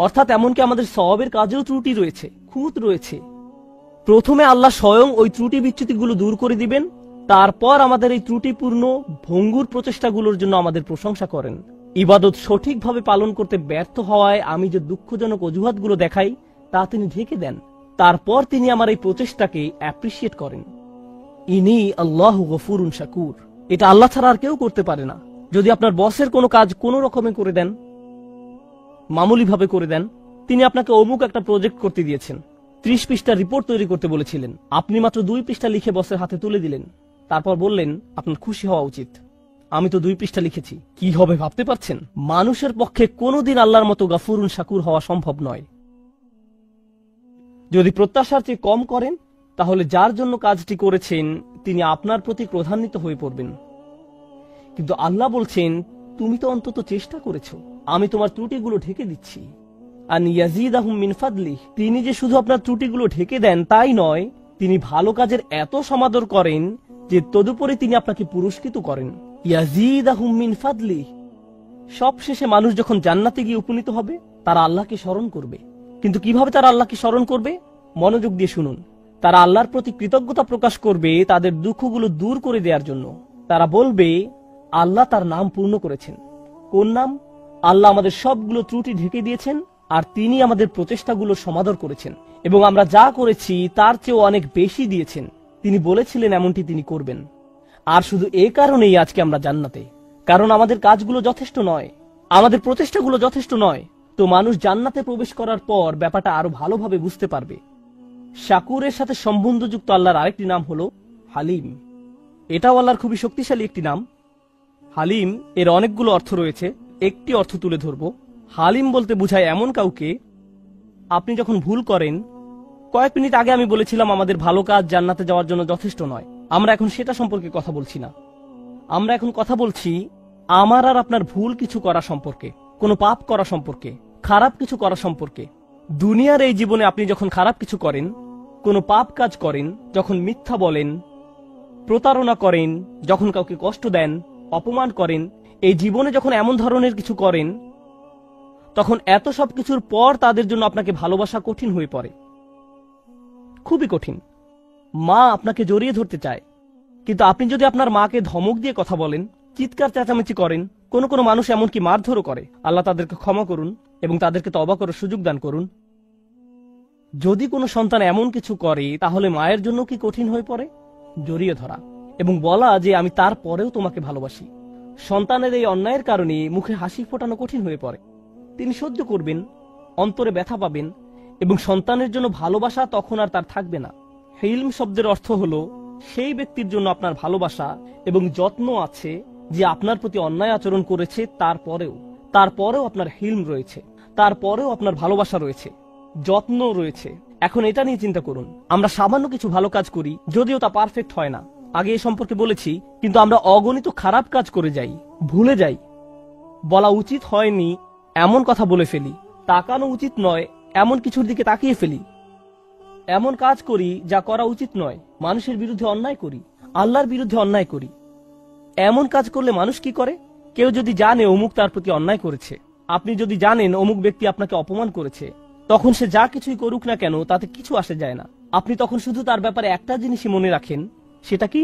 অর্থাৎ এমনকি আমাদের সওয়াবের কাজেও ত্রুটি রয়েছে, খুঁত রয়েছে। প্রথমে আল্লাহ স্বয়ং ওই ত্রুটি বিচ্যুতিগুলো দূর করে দিবেন, তারপর আমাদের এই ত্রুটিপূর্ণ ভঙ্গুর প্রচেষ্টাগুলোর জন্য আমাদের প্রশংসা করেন। ইবাদত সঠিকভাবে পালন করতে ব্যর্থ হওয়ায় আমি যে দুঃখজনক অজুহাতগুলো দেখাই তা তিনি ঢেকে দেন, তারপর তিনি আমার এই প্রচেষ্টাকে অ্যাপ্রিসিয়েট করেন। ইনি আল্লাহু গফুরুন শাকুর। এটা আল্লাহ ছাড়া আর কেউ করতে পারে না। যদি আপনার বসের কোনো কাজ কোনো রকমে করে দেন, মামুলি ভাবে করে দেন, তিনি আপনাকে অমুক একটা প্রজেক্ট করতে দিয়েছেন, 30 পৃষ্ঠার রিপোর্ট তৈরি করতে বলেছিলেন, আপনি মাত্র 2 পৃষ্ঠা লিখে বসের হাতে তুলে দিলেন, তারপর বললেন আপনার খুশি হওয়া উচিত, আমি তো 2 পৃষ্ঠা লিখেছি। কি হবে ভাবতে পারছেন? মানুষের পক্ষে কোনোদিন আল্লাহর মতো গফুরুন শাকুর হওয়া সম্ভব নয়। যদি প্রত্যাশার চেয়ে কম করেন, তাহলে যার জন্য কাজটি করেছেন তিনি আপনার প্রতি ক্রোধান্বিত হয়ে পড়বেন। কিন্তু আল্লাহ বলছেন, তুমি তো অন্তত চেষ্টা করেছো, আমি তোমার ত্রুটিগুলো ঢেকে দিচ্ছি। আন ইয়াজিদাহুম মিন ফাদলিহি, তিনি যে শুধু আপনার ত্রুটিগুলো ঢেকে দেন তাই নয়, তিনি ভালো কাজের এত সমাদর করেন যে তদুপরি তিনি আপনাকে পুরস্কৃত করেন। ইয়াজিদাহুম মিন ফাদলিহি। সবশেষে মানুষ যখন জান্নাতে গিয়ে উপনীত হবে, তারা আল্লাহকে স্মরণ করবে। কিন্তু কিভাবে তারা আল্লাহকে স্মরণ করবে? মনোযোগ দিয়ে শুনুন। তারা আল্লাহর প্রতি কৃতজ্ঞতা প্রকাশ করবে তাদের দুঃখগুলো দূর করে দেওয়ার জন্য। তারা বলবে, আল্লাহ তার নাম পূর্ণ করেছেন। কোন নাম? আল্লাহ আমাদের সবগুলো ত্রুটি ঢেকে দিয়েছেন, আর তিনি আমাদের প্রচেষ্টাগুলো সমাদর করেছেন, এবং আমরা যা করেছি তার চেয়েও অনেক বেশি দিয়েছেন। তিনি বলেছিলেন এমনটি তিনি করবেন। আর শুধু এই কারণেই আজকে আমরা জান্নাতে, কারণ আমাদের কাজগুলো যথেষ্ট নয়, আমাদের প্রচেষ্টাগুলো যথেষ্ট নয়। তো মানুষ জান্নাতে প্রবেশ করার পর ব্যাপারটা আরো ভালোভাবে বুঝতে পারবে। শাকুরের সাথে সম্বন্ধযুক্ত আল্লাহর আরেকটি নাম হলো হালিম। এটাও আল্লাহর খুবই শক্তিশালী একটি নাম। হালিম এর অনেকগুলো অর্থ রয়েছে, একটি অর্থ তুলে ধরব। হালিম বলতে বোঝায় এমন কাউকে, আপনি যখন ভুল করেন, কয়েক মিনিট আগে আমি বলেছিলাম আমাদের ভালো কাজ জান্নাতে যাওয়ার জন্য যথেষ্ট নয়, আমরা এখন সেটা সম্পর্কে কথা বলছি না। আমরা এখন কথা বলছি আমার আর আপনার ভুল কিছু করা সম্পর্কে, কোনো পাপ করা সম্পর্কে, খারাপ কিছু করা সম্পর্কে। দুনিয়ার এই জীবনে আপনি যখন খারাপ কিছু করেন, কোনো পাপ কাজ করেন, যখন মিথ্যা বলেন, প্রতারণা করেন, যখন কাউকে কষ্ট দেন, অপমান করেন, এই জীবনে যখন এমন ধরনের কিছু করেন, তখন এত সব কিছুর পর তাদের জন্য আপনাকে ভালোবাসা কঠিন হয়ে পড়ে, খুবই কঠিন। মা আপনাকে জড়িয়ে ধরতে চায়, কিন্তু আপনি যদি আপনার মাকে ধমক দিয়ে কথা বলেন, চিৎকার চেঁচামেচি করেন, কোন কোন মানুষ এমনকি মারধরও করে, আল্লাহ তাদেরকে ক্ষমা করুন এবং তাদেরকে তওবা করার সুযোগ দান করুন। যদি কোনো সন্তান এমন কিছু করে, তাহলে মায়ের জন্য কি কঠিন হয়ে পড়ে? জড়িয়ে ধরা এবং বলা যে আমি তার পরেও তোমাকে ভালোবাসি। সন্তানের এই অন্যায়ের কারণে মুখে হাসি ফোটানো কঠিন হয়ে পড়ে। তিনি সহ্য করবেন, অন্তরে ব্যথা পাবেন, এবং সন্তানের জন্য ভালোবাসা তখন আর তার থাকবে না। হিলম শব্দের অর্থ হলো সেই ব্যক্তির জন্য আপনার ভালোবাসা এবং যত্ন আছে যে আপনার প্রতি অন্যায় আচরণ করেছে, তারপরেও আপনার হিলম রয়েছে, তারপরেও আপনার ভালোবাসা রয়েছে, যত্ন রয়েছে। এখন এটা নিয়ে চিন্তা করুন, আমরা সামান্য কিছু ভালো কাজ করি, যদিও তা পারফেক্ট হয় না, আগে এ সম্পর্কে বলেছি, কিন্তু আমরা অগণিত খারাপ কাজ করে যাই, ভুলে যাই, বলা উচিত হয়নি এমন কথা বলে ফেলি, তাকানো উচিত নয় এমন কিছুর দিকে তাকিয়ে ফেলি, এমন কাজ করি যা করা উচিত নয়, মানুষের বিরুদ্ধে অন্যায় করি, আল্লাহর বিরুদ্ধে অন্যায় করি। এমন কাজ করলে মানুষ কি করে? কেউ যদি জানে অমুক তার প্রতি অন্যায় করেছে, আপনি যদি জানেন অমুক ব্যক্তি আপনাকে অপমান করেছে, তখন সে যা কিছুই করুক না কেন তাতে কিছু আসে যায় না। আপনি তখন শুধু তার ব্যাপারে একটা জিনিসই মনে রাখেন, সেটা কি?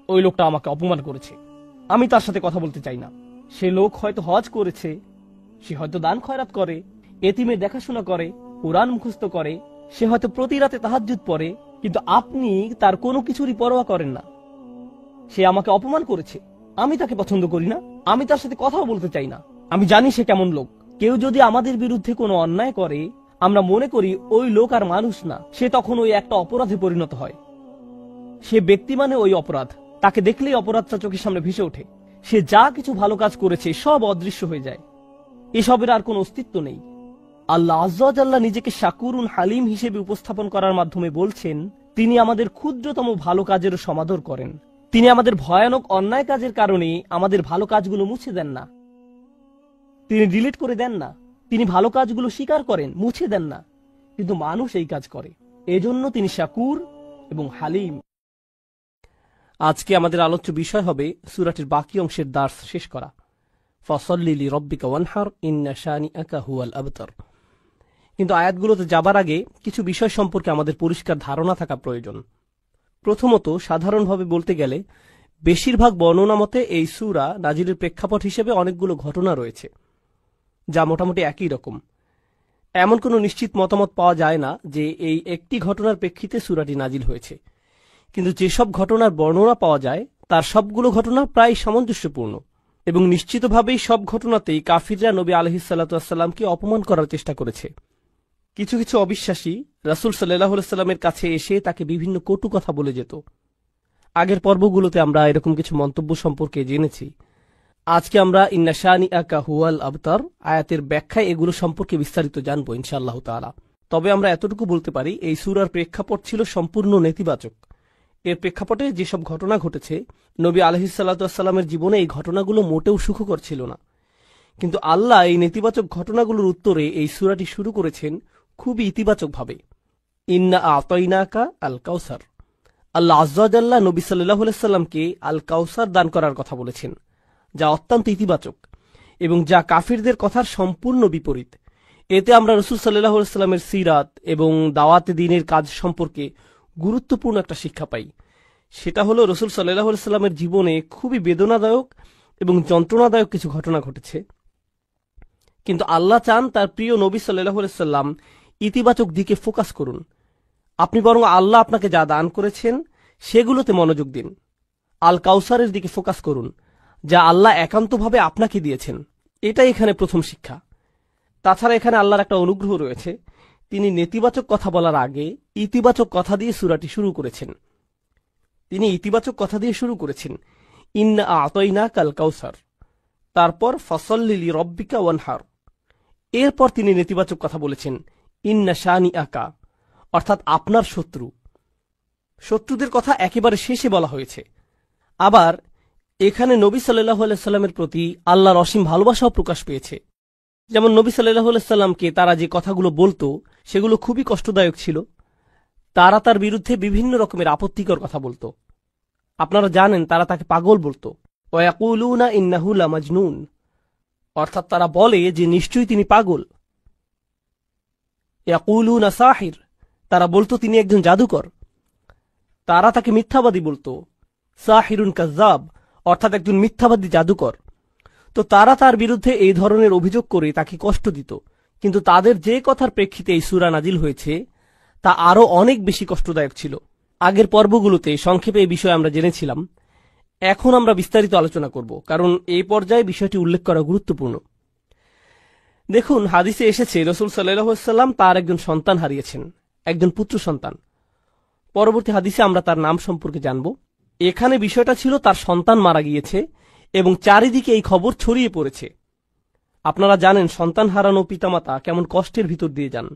ওই লোকটা আমাকে অপমান করেছে, আমি তার সাথে কথা বলতে চাই না। সে লোক হয়তো হজ করেছে, সে হয়তো দান খয়রাত করে, এতিমের দেখাশোনা করে, কোরআন মুখস্থ করে, সে হয়তো প্রতি রাতে তাহাজ্জুদ পড়ে, কিন্তু আপনি তার কোনো কিছুরই পরোয়া করেন না। সে আমাকে অপমান করেছে, আমি তাকে পছন্দ করি না, আমি তার সাথে কথাও বলতে চাই না, আমি জানি সে কেমন লোক। কেউ যদি আমাদের বিরুদ্ধে কোনো অন্যায় করে, আমরা মনে করি ওই লোক আর মানুষ না, সে তখন ওই একটা অপরাধে পরিণত হয়। সে ব্যক্তি মানে ওই অপরাধ, তাকে দেখলেই অপরাধটা চোখের সামনে ভেসে ওঠে। সে যা কিছু ভালো কাজ করেছে সব অদৃশ্য হয়ে যায়, এসবের আর কোনো অস্তিত্ব নেই। আল্লাহ আজ্জা ওয়া জাল্লা নিজেকে শাকুরুন হালিম হিসেবে উপস্থাপন করার মাধ্যমে বলছেন, তিনি আমাদের ক্ষুদ্রতম ভালো কাজেরও সমাদর করেন। তিনি আমাদের ভয়ানক অন্যায় কাজের কারণে আমাদের ভালো কাজগুলো মুছে দেন না, তিনি ডিলিট করে দেন না। তিনি ভালো কাজগুলো স্বীকার করেন, মুছে দেন না, কিন্তু মানুষ এই কাজ করে। এজন্য তিনি শাকুর এবং হালিম। আজকে আমাদের আলোচ্য বিষয় হবে সূরাটির বাকি অংশের দার্স শেষ করা। ফাসাল্লি লিরাব্বিকা ওয়ানহার ইন্না শানিআকা হুয়াল আবতার। কিন্তু আয়াতগুলোতে যাবার আগে কিছু বিষয় সম্পর্কে আমাদের পরিষ্কার ধারণা থাকা প্রয়োজন। প্রথমত, সাধারণভাবে বলতে গেলে বেশিরভাগ বর্ণনা মতে এই সূরা নাজিলের প্রেক্ষাপট হিসেবে অনেকগুলো ঘটনা রয়েছে, যা মোটামুটি একই রকম। এমন কোনো নিশ্চিত মতামত পাওয়া যায় না যে এই একটি ঘটনার প্রেক্ষিতে সূরাটি নাজিল হয়েছে, কিন্তু যেসব ঘটনার বর্ণনা পাওয়া যায় তার সবগুলো ঘটনা প্রায় সামঞ্জস্যপূর্ণ, এবং নিশ্চিতভাবেই সব ঘটনাতেই কাফিররা নবী আলাইহিস সালাতু ওয়াসসালামকে অপমান করার চেষ্টা করেছে। কিছু কিছু অবিশ্বাসী রাসূল সাল্লাল্লাহু আলাইহি ওয়াসাল্লামের কাছে এসে তাকে বিভিন্ন কটু কথা বলে যেত। আগের পর্বগুলোতে আমরা এরকম কিছু মন্তব্য সম্পর্কে জেনেছি। আজকে আমরা ইন্না শানিআকা হুয়াল আবতার আয়াতের ব্যাখ্যায় এগুলো সম্পর্কে বিস্তারিত জানব ইনশাআল্লাহ তাআলা। তবে আমরা এতটুকু বলতে পারি, এই সূরার প্রেক্ষাপট ছিল সম্পূর্ণ নেতিবাচক। এর প্রেক্ষাপটে যেসব ঘটনা ঘটেছে, নবী আলাইহিস সালাতু ওয়াসসালামের জীবনে এই ঘটনাগুলো মোটেও সুখকর ছিল না। কিন্তু আল্লাহ এই নেতিবাচক ঘটনাগুলোর উত্তরে এই সূরাটি শুরু করেছেন খুবই ইতিবাচকভাবে। ইন্না আতাইনাকা আল কাউসার। আল্লাহ আজ্জা ওয়া জাল্লা নবী সাল্লাল্লাহু আলাইহি সাল্লামকে আল কাউসার দান করার কথা বলেছেন, যা অত্যন্ত ইতিবাচক এবং যা কাফিরদের কথার সম্পূর্ণ বিপরীত। এতে আমরা রাসূল সাল্লাল্লাহু আলাইহি সাল্লামের সিরাত এবং দাওয়াতে দ্বীনের কাজ সম্পর্কে গুরুত্বপূর্ণ একটা শিক্ষা পাই। সেটা হলো, রাসূল সাল্লাল্লাহু আলাইহি সাল্লামের জীবনে খুবই বেদনাদায়ক এবং যন্ত্রণাদায়ক কিছু ঘটনা ঘটেছে, কিন্তু আল্লাহ চান তার প্রিয় নবী সাল্লাল্লাহু আলাইহি সাল্লাম ইতিবাচক দিকে ফোকাস করুন। আপনি বরং আল্লাহ আপনাকে যা দান করেছেন সেগুলোতে মনোযোগ দিন। আল কাউসারের দিকে ফোকাস করুন, যা আল্লাহ একান্তভাবে আপনাকে দিয়েছেন। এটাই এখানে প্রথম শিক্ষা। তাছাড়া এখানে আল্লাহর একটা অনুগ্রহ রয়েছে, তিনি নেতিবাচক কথা বলার আগে ইতিবাচক কথা দিয়ে সূরাটি শুরু করেছেন। তিনি ইতিবাচক কথা দিয়ে শুরু করেছেন, ইন্না আতাইনাকা আল কাউসার, তারপর ফাসাল্লি লিরাব্বিকা ওয়ানহার। এরপর তিনি নেতিবাচক কথা বলেছেন, ইন্না শানিআকা, অর্থাৎ আপনার শত্রু। শত্রুদের কথা একেবারে শেষে বলা হয়েছে। আবার এখানে নবী সাল্লাল্লাহু আলাইহি সাল্লামের প্রতি আল্লাহর অসীম ভালোবাসাও প্রকাশ পেয়েছে। যেমন নবী সাল্লাল্লাহু আলাইহি সাল্লামকে তারা যে কথাগুলো বলতো সেগুলো খুবই কষ্টদায়ক ছিল। তারা তার বিরুদ্ধে বিভিন্ন রকমের আপত্তিকর কথা বলতো। আপনারা জানেন, তারা তাকে পাগল বলতো। ওয়া ইয়াকুলুনা ইন্নাহু লামাজনুন, অর্থাৎ তারা বলে যে নিশ্চয়ই তিনি পাগল। ইয়াকুলুনা সাহির, তারা বলতো তিনি একজন জাদুকর। তারা তাকে মিথ্যাবাদী বলতো, সাহিরুন কাজ্জাব, অর্থাৎ একজন মিথ্যাবাদী জাদুকর। তো তারা তার বিরুদ্ধে এই ধরনের অভিযোগ করে তাকে কষ্ট দিত। কিন্তু তাদের যে কথার প্রেক্ষিতে এই সূরা নাজিল হয়েছে তা আরও অনেক বেশি কষ্টদায়ক ছিল। আগের পর্বগুলোতে সংক্ষেপে এই বিষয়ে আমরা জেনেছিলাম। এখন আমরা বিস্তারিত আলোচনা করব, কারণ এই পর্যায়ে বিষয়টি উল্লেখ করা গুরুত্বপূর্ণ। দেখুন, হাদিসে এসেছে রাসূল সাল্লাল্লাহু আলাইহি ওয়াসাল্লাম তার একজন সন্তান হারিয়েছেন, একজন পুত্র সন্তান। পরবর্তী হাদিসে আমরা তার নাম সম্পর্কে জানব। এখানে বিষয়টা ছিল তার সন্তান মারা গিয়েছে এবং চারিদিকে এই খবর ছড়িয়ে পড়েছে। আপনারা জানেন, সন্তান হারানো পিতামাতা কেমন কষ্টের ভিতর দিয়ে যান।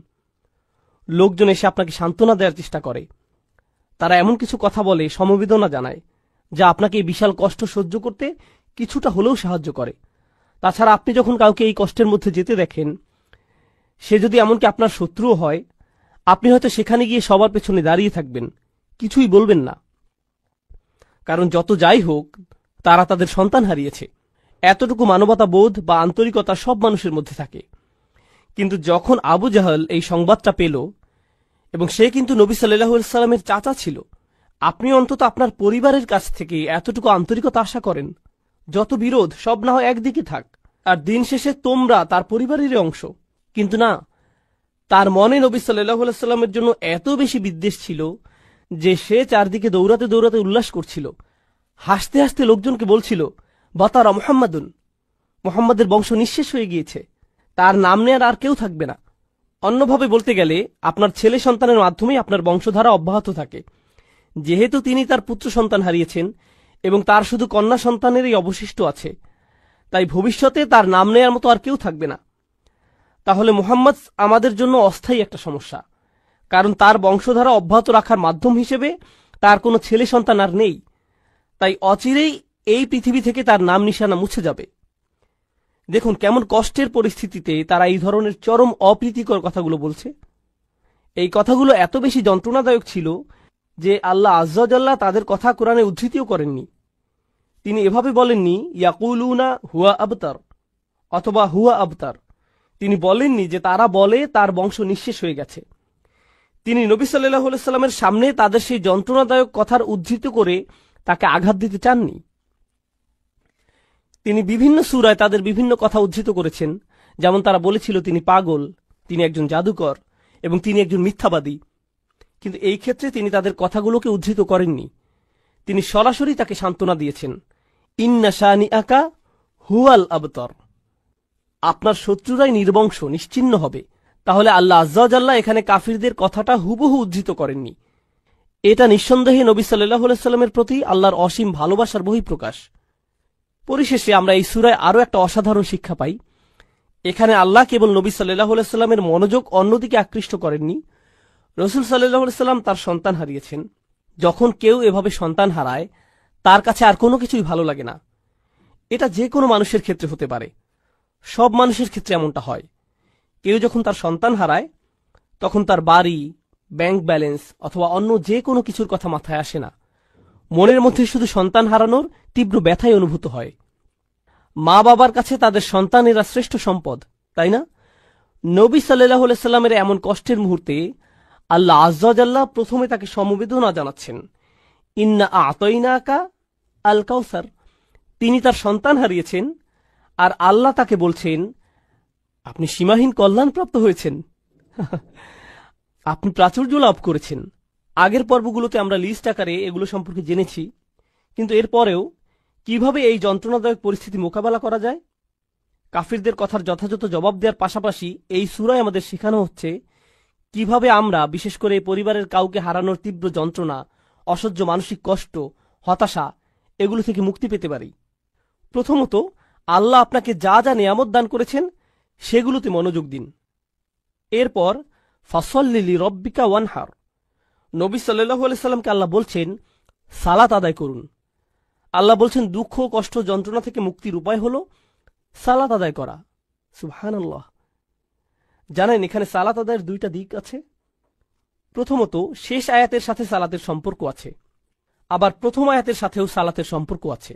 লোকজন এসে আপনাকে সান্ত্বনা দেওয়ার চেষ্টা করে। তারা এমন কিছু কথা বলে, সমবেদনা জানায়, যা আপনাকে এই বিশাল কষ্ট সহ্য করতে কিছুটা হলেও সাহায্য করে। তাছাড়া আপনি যখন কাউকে এই কষ্টের মধ্যে যেতে দেখেন, সে যদি এমনকি আপনার শত্রুও হয়, আপনি হয়তো সেখানে গিয়ে সবার পেছনে দাঁড়িয়ে থাকবেন, কিছুই বলবেন না। কারণ যত যাই হোক, তারা তাদের সন্তান হারিয়েছে। এতটুকু মানবতা বোধ বা আন্তরিকতা সব মানুষের মধ্যে থাকে। কিন্তু যখন আবু জাহল এই সংবাদটা পেল, এবং সে কিন্তু নবী সাল্লাল্লাহু আলাইহি সাল্লামের চাচা ছিল, আপনি অন্তত আপনার পরিবারের কাছ থেকে এতটুকু আন্তরিকতা আশা করেন। যত বিরোধ সব না হয় একদিকে থাক, আর দিন শেষে তোমরা তার পরিবারেরই অংশ। কিন্তু না, তার মনে নবী সাল্লাল্লাহু আলাইহি সাল্লামের জন্য এত বেশি বিদ্বেষ ছিল যে সে চারদিকে দৌড়াতে দৌড়াতে উল্লাস করছিল, হাসতে হাসতে লোকজনকে বলছিল, বাতারা মুহাম্মাদুন, মুহাম্মাদের বংশ নিঃশেষ হয়ে গিয়েছে, তার নাম নেয়ার আর কেউ থাকবে না। অন্যভাবে বলতে গেলে, আপনার ছেলে সন্তানের মাধ্যমেই আপনার বংশধারা অব্যাহত থাকে। যেহেতু তিনি তার পুত্র সন্তান হারিয়েছেন এবং তার শুধু কন্যা সন্তানেরই অবশিষ্ট আছে, তাই ভবিষ্যতে তার নাম নেয়ার মতো আর কেউ থাকবে না। তাহলে মুহাম্মদ আমাদের জন্য অস্থায়ী একটা সমস্যা, কারণ তার বংশধারা অব্যাহত রাখার মাধ্যম হিসেবে তার কোনো ছেলে সন্তান আর নেই। তাই অচিরেই এই পৃথিবী থেকে তার নাম নিশানা মুছে যাবে। দেখুন কেমন কষ্টের পরিস্থিতিতে তারা এই ধরনের চরম অপ্রীতিকর কথাগুলো বলছে। এই কথাগুলো এত বেশি যন্ত্রণাদায়ক ছিল যে আল্লাহ আজ্জা ওয়া জাল্লা তাদের কথা কোরআনে উদ্ধৃতিও করেননি। তিনি এভাবে বলেননি, ইয়াকুলুনা হুয়া আবতার, অথবা হুয়া আবতার। তিনি বলেননি যে তারা বলে তার বংশ নিঃশেষ হয়ে গেছে। তিনি নবী সাল্লাল্লাহু আলাইহি সাল্লামের সামনে তাদের সেই যন্ত্রণাদায়ক কথার উদ্ধৃত করে তাকে আঘাত দিতে চাননি। তিনি বিভিন্ন সূরায় তাদের বিভিন্ন কথা উদ্ধৃত করেছেন, যেমন তারা বলেছিল তিনি পাগল, তিনি একজন জাদুকর এবং তিনি একজন মিথ্যাবাদী। কিন্তু এই ক্ষেত্রে তিনি তাদের কথাগুলোকে উদ্ধৃত করেননি। তিনি সরাসরি তাকে সান্ত্বনা দিয়েছেন, ইন্না শানিআকা হুয়াল আবতার, আপনার শত্রুরাই নির্বংশ, নিশ্চিহ্ন হবে। তাহলে আল্লাহ আজ্জা ওয়া জাল্লা এখানে কাফিরদের কথাটা হুবহু উদ্ধৃত করেননি। এটা নিঃসন্দেহে নবী সাল্লাল্লাহু আলাইহি সাল্লামের প্রতি আল্লাহর অসীম ভালোবাসার বহিঃপ্রকাশ। পরিশেষে আমরা এই সূরায় আরও একটা অসাধারণ শিক্ষা পাই। এখানে আল্লাহ কেবল নবী সাল্লাল্লাহু আলাইহি সাল্লামের মনোযোগ অন্যদিকে আকৃষ্ট করেননি। রাসূল সাল্লাল্লাহু আলাইহি সাল্লাম তার সন্তান হারিয়েছেন। যখন কেউ এভাবে সন্তান হারায়, তার কাছে আর কোনো কিছুই ভালো লাগে না। এটা যে কোনো মানুষের ক্ষেত্রে হতে পারে, সব মানুষের ক্ষেত্রে এমনটা হয়। কেউ যখন তার সন্তান হারায়, তখন তার বাড়ি, ব্যাংক ব্যালেন্স অথবা অন্য যে কোনো কিছুর কথা মাথায় আসে না। মনের মধ্যে শুধু সন্তান হারানোর তীব্র ব্যথাই অনুভূত হয়। মা বাবার কাছে তাদের সন্তানেরা শ্রেষ্ঠ সম্পদ, তাই না? নবী সাল্লাল্লাহু আলাইহি সাল্লামের এমন কষ্টের মুহূর্তে আল্লাহ আজ্জা ওয়া জাল্লা প্রথমে তাকে সমবেদনা জানাচ্ছেন, ইন্না আ'তাইনাকা আল কাউসার। তিনি তার সন্তান হারিয়েছেন, আর আল্লাহ তাকে বলছেন, আপনি সীমাহীন কল্যাণপ্রাপ্ত হয়েছেন, আপনি প্রাচুর্য লাভ করেছেন। আগের পর্বগুলোতে আমরা লিস্ট আকারে এগুলো সম্পর্কে জেনেছি, কিন্তু এরপরেও কিভাবে এই যন্ত্রণাদায়ক পরিস্থিতি মোকাবেলা করা যায়, কাফিরদের কথার যথাযথ জবাব দেওয়ার পাশাপাশি এই সূরায় আমাদের শেখানো হচ্ছে কিভাবে আমরা, বিশেষ করে পরিবারের কাউকে হারানোর তীব্র যন্ত্রণা, অসহ্য মানসিক কষ্ট, হতাশা, এগুলো থেকে মুক্তি পেতে পারি। প্রথমত, আল্লাহ আপনাকে যা যা নিয়ামত দান করেছেন সেগুলোতে মনোযোগ দিন। এরপর ফাসল্লি লিরব্বিকা ওয়ানহার, নবী সাল্লাল্লাহু আলাইহি সাল্লামকে আল্লাহ বলছেন সালাত আদায় করুন। আল্লাহ বলছেন দুঃখ, কষ্ট, যন্ত্রণা থেকে মুক্তির উপায় হলো সালাত আদায় করা। সুবহানাল্লাহ। জানেন, এখানে সালাত আদায়ের দুইটা দিক আছে। প্রথমত, শেষ আয়াতের সাথে সালাতের সম্পর্ক আছে, আবার প্রথম আয়াতের সাথেও সালাতের সম্পর্ক আছে।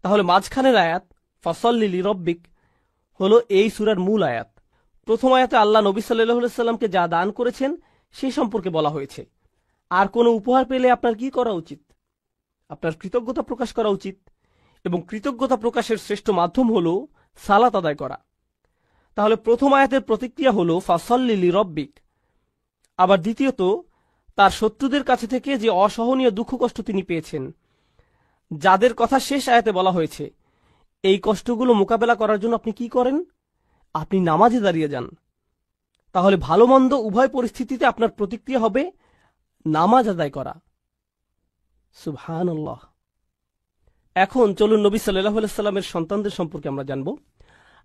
তাহলে মাঝখানের আয়াত ফাসল্লি লিরব্বিক হলো এই সূরার মূল আয়াত। প্রথম আয়াতে আল্লাহ নবী সাল্লাল্লাহু আলাইহি সাল্লামকে যা দান করেছেন সেই সম্পর্কে বলা হয়েছে। আর কোনো উপহার পেলে আপনার কি করা উচিত? আপনার কৃতজ্ঞতা প্রকাশ করা উচিত, এবং কৃতজ্ঞতা প্রকাশের শ্রেষ্ঠ মাধ্যম হল সালাত আদায় করা। তাহলে প্রথম আয়াতের প্রতিক্রিয়া হল ফাসল্লি লিরব্বিক। আবার দ্বিতীয়ত, তার শত্রুদের কাছে থেকে যে অসহনীয় দুঃখ কষ্ট তিনি পেয়েছেন, যাদের কথা শেষ আয়াতে বলা হয়েছে, এই কষ্টগুলো মোকাবেলা করার জন্য আপনি কি করেন? আপনি নামাজে দাঁড়িয়ে যান। তাহলে ভালো মন্দ উভয় পরিস্থিতিতে আপনার প্রতিক্রিয়া হবে নামাজ আদায় করা। সুবহানাল্লাহ। এখন চলুন নবী সাল্লাল্লাহু আলাইহি সাল্লামের সন্তানদের সম্পর্কে আমরা জানব।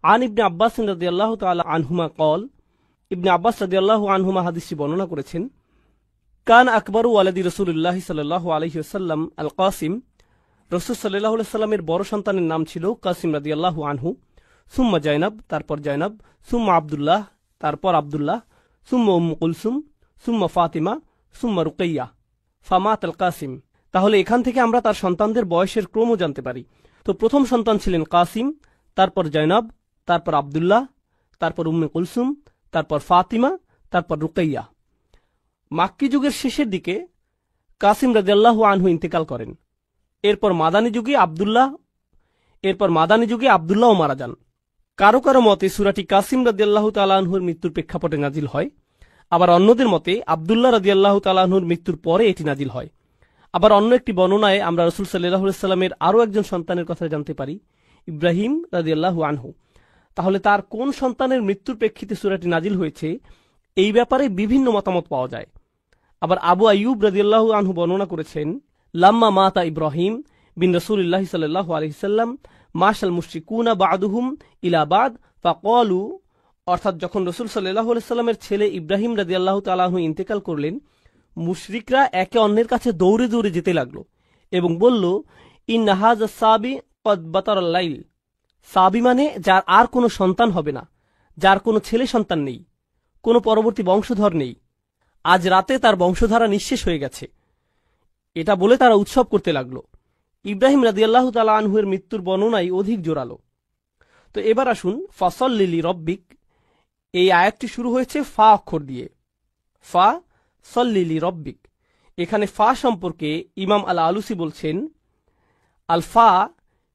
আন ইবনে আব্বাস রাদিয়াল্লাহু তাআলা আনহুমা কল, ইবনে আব্বাস রাদিয়াল্লাহু আনহুমা হাদিসটি বর্ণনা করেছেন, কান আকবরু ওয়ালাদি রাসূলুল্লাহ সাল্লাল্লাহু আলাইহি ওয়াসাল্লাম আল কাসিম। রাসূল সাল্লাল্লাহু আলাইহি সাল্লামের বড় সন্তানের নাম ছিল কাসিম রাদিয়াল্লাহু আনহু। সুম্মা জাইনাব, তারপর জাইনাব, সুম্মা আব্দুল্লাহ, তারপর আব্দুল্লাহ, সুম্মা উম্মু কুলসুম, সুম্মা ফাতিমা, সুম্মা রুকাইয়া, ফামাত আল কাসিম। তাহলে এখান থেকে আমরা তার সন্তানদের বয়সের ক্রমও জানতে পারি। তো প্রথম সন্তান ছিলেন কাসিম, তারপর জাইনাব, তারপর আব্দুল্লাহ, তারপর উম্মে কুলসুম, তারপর ফাতিমা, তারপর রুকাইয়া। মাক্কি যুগের শেষের দিকে কাসিম রাদিয়াল্লাহু আনহু ইন্তেকাল করেন। এরপর মাদানী যুগে আব্দুল্লাহ মারা যান। কারো কারো মতে সূরাটি কাসিম রাদিয়াল্লাহু তাআলা আনহুর মৃত্যুর প্রেক্ষাপটে নাজিল হয়, আবার অন্যদের মতে আব্দুল্লাহ রাদিয়াল্লাহু তাআলা আনহুর মৃত্যুর পরে এটি নাজিল হয়। আবার অন্য একটি বর্ণনায় আমরা রাসূল সাল্লাল্লাহু আলাইহি সাল্লামের আরও একজন সন্তানের কথা জানতে পারি, ইব্রাহিম রাদিয়াল্লাহু আনহু। তাহলে তার কোন সন্তানের মৃত্যুর প্রেক্ষিতে সূরাটি নাজিল হয়েছে, এই ব্যাপারে বিভিন্ন মতামত পাওয়া যায়। আবার আবু আইয়ুব রাদিয়াল্লাহু আনহু বর্ণনা করেছেন, লাম্মা মাতা ইব্রাহিম বিন রাসূলিল্লাহি সাল্লাল্লাহু আলাইহি সাল্লাম মাশাল মুশরিকুনা বা'দুহুম ইলা বা'দ ফাকালু, অর্থাৎ যখন রাসূল সাল্লাল্লাহু আলাইহি সাল্লামের ছেলে ইব্রাহিম রাদিয়াল্লাহু তাআলা আনহু ইন্তেকাল করলেন, মুশরিকরা একে অন্যের কাছে দৌড়ে দৌড়ে যেতে লাগলো এবং বলল, ইন্না হাযা সাবি কদ বাতারাল লাইল। সাবি মানে যার আর কোনো সন্তান হবে না, যার কোনো ছেলে সন্তান নেই, কোনো পরবর্তী বংশধর নেই, আজ রাতে তার বংশধারা নিঃশেষ হয়ে গেছে। এটা বলে তারা উৎসব করতে লাগলো। ইব্রাহিম রাদিয়াল্লাহু তাআলা আনহুর মৃত্যুর বর্ণনাই অধিক জোরালো। তো এবার আসুন ফাসল্লি লিরব্বিক, এই আয়াতটি শুরু হয়েছে ফা অক্ষর দিয়ে, ফা সল্লি লিরব্বিক। এখানে ফা সম্পর্কে ইমাম আল আলুসি বলছেন, আল ফা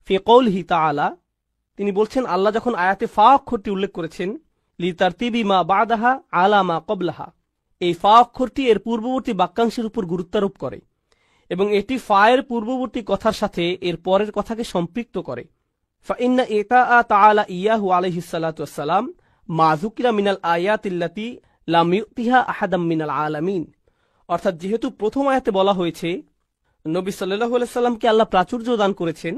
ফি কওলিহি তাআলা, তিনি বলছেন আল্লাহ যখন আয়াতে ফা অক্ষরটি উল্লেখ করেছেন লিতারতিবি মা বাদাহা আলা মা ক্বাবলাহা, এই ফা অক্ষরটি এর পূর্ববর্তী বাক্যাংশের উপর গুরুত্বারোপ করে এবং এটি ফা এর পূর্ববর্তী কথার সাথে এর পরের কথাকে সম্পৃক্ত করে। ফাইন্না ইতাআ তাআলা ইয়াহু আলাইহিস সালাতু ওয়াস সালাম মা যুকিরা মিনাল আয়াতিল্লাতী লাম ইউতিহা আহাদাম মিনাল আলামিন, অর্থাৎ যেহেতু প্রথম আয়াতে বলা হয়েছে নবী সাল্লাল্লাহু আলাইহি সাল্লামকে আল্লাহ প্রাচুর্য দান করেছেন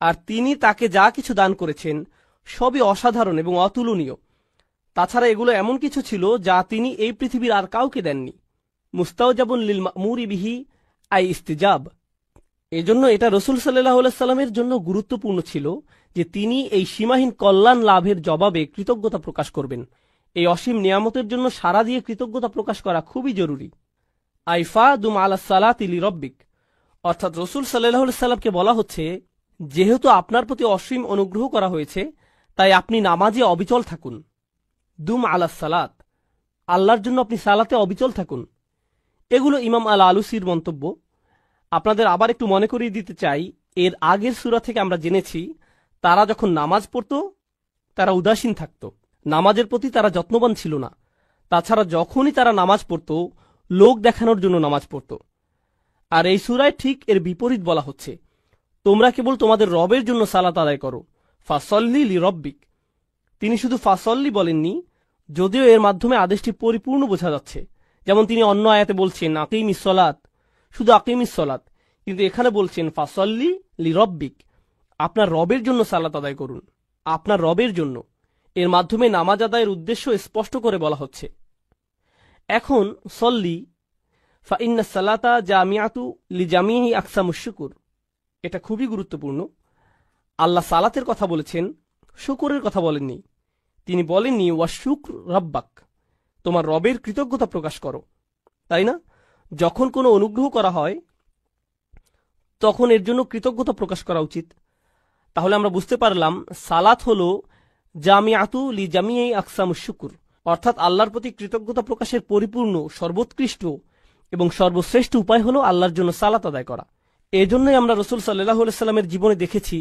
আর তিনি তাকে যা কিছু দান করেছেন সবই অসাধারণ এবং অতুলনীয়, তাছাড়া এগুলো এমন কিছু ছিল যা তিনি এই পৃথিবীর আর কাউকে দেননি। মুস্তাওজাবুন লিল মা'মুরি বিহি আই ইস্তিজাব, এজন্য এটা রাসূল সাল্লাল্লাহু আলাইহি সাল্লামের জন্য গুরুত্বপূর্ণ ছিল যে তিনি এই সীমাহীন কল্যাণ লাভের জবাবে কৃতজ্ঞতা প্রকাশ করবেন। এই অসীম নিয়ামতের জন্য সারা দিয়ে কৃতজ্ঞতা প্রকাশ করা খুবই জরুরি। আইফা দুম আলা সালাতি লিরব্বিক, অর্থাৎ রাসূল সাল্লাল্লাহু আলাইহি সাল্লামকে বলা হচ্ছে যেহেতু আপনার প্রতি অসীম অনুগ্রহ করা হয়েছে তাই আপনি নামাজে অবিচল থাকুন। দুম আলা সালাত, আল্লাহর জন্য আপনি সালাতে অবিচল থাকুন। এগুলো ইমাম আল আলুসির মন্তব্য। আপনাদের আবার একটু মনে করিয়ে দিতে চাই, এর আগের সূরা থেকে আমরা জেনেছি তারা যখন নামাজ পড়ত তারা উদাসীন থাকত, নামাজের প্রতি তারা যত্নবান ছিল না। তাছাড়া যখনই তারা নামাজ পড়ত লোক দেখানোর জন্য নামাজ পড়ত। আর এই সূরায় ঠিক এর বিপরীত বলা হচ্ছে, তোমরা কেবল তোমাদের রবের জন্য সালাত আদায় করো, ফাসল্লি লিরব্বিক। তিনি শুধু ফাসল্লি বলেননি, যদিও এর মাধ্যমে আদেশটি পরিপূর্ণ বোঝা যাচ্ছে, যেমন তিনি অন্য আয়াতে বলছেন আকিমিস সালাত, শুধু আকিমিস সালাত, কিন্তু এখানে বলছেন ফাসল্লি লিরব্বিক, আপনার রবের জন্য সালাত আদায় করুন, আপনার রবের জন্য। এর মাধ্যমে নামাজ আদায়ের উদ্দেশ্য স্পষ্ট করে বলা হচ্ছে। এখন সল্লি ফাইন্না সালাতা জামিআতু লিজামিহি আকসামুশ শুকুর, এটা খুবই গুরুত্বপূর্ণ। আল্লাহ সালাতের কথা বলেছেন, শুকরের কথা বলেননি। তিনি বলেননি ওয়াশুকর রাব্বাক, তোমার রবের কৃতজ্ঞতা প্রকাশ করো, তাই না? যখন কোনো অনুগ্রহ করা হয় তখন এর জন্য কৃতজ্ঞতা প্রকাশ করা উচিত। তাহলে আমরা বুঝতে পারলাম সালাত হলো জামিআতু লিজামিহি আকসামুশ শুকুর, অর্থাৎ আল্লাহর প্রতি কৃতজ্ঞতা প্রকাশের পরিপূর্ণ, সর্বোৎকৃষ্ট এবং সর্বশ্রেষ্ঠ উপায় হলো আল্লাহর জন্য সালাত আদায় করা। এজন্যই আমরা রাসূল সাল্লাল্লাহু আলাইহি সাল্লামের জীবনে দেখেছি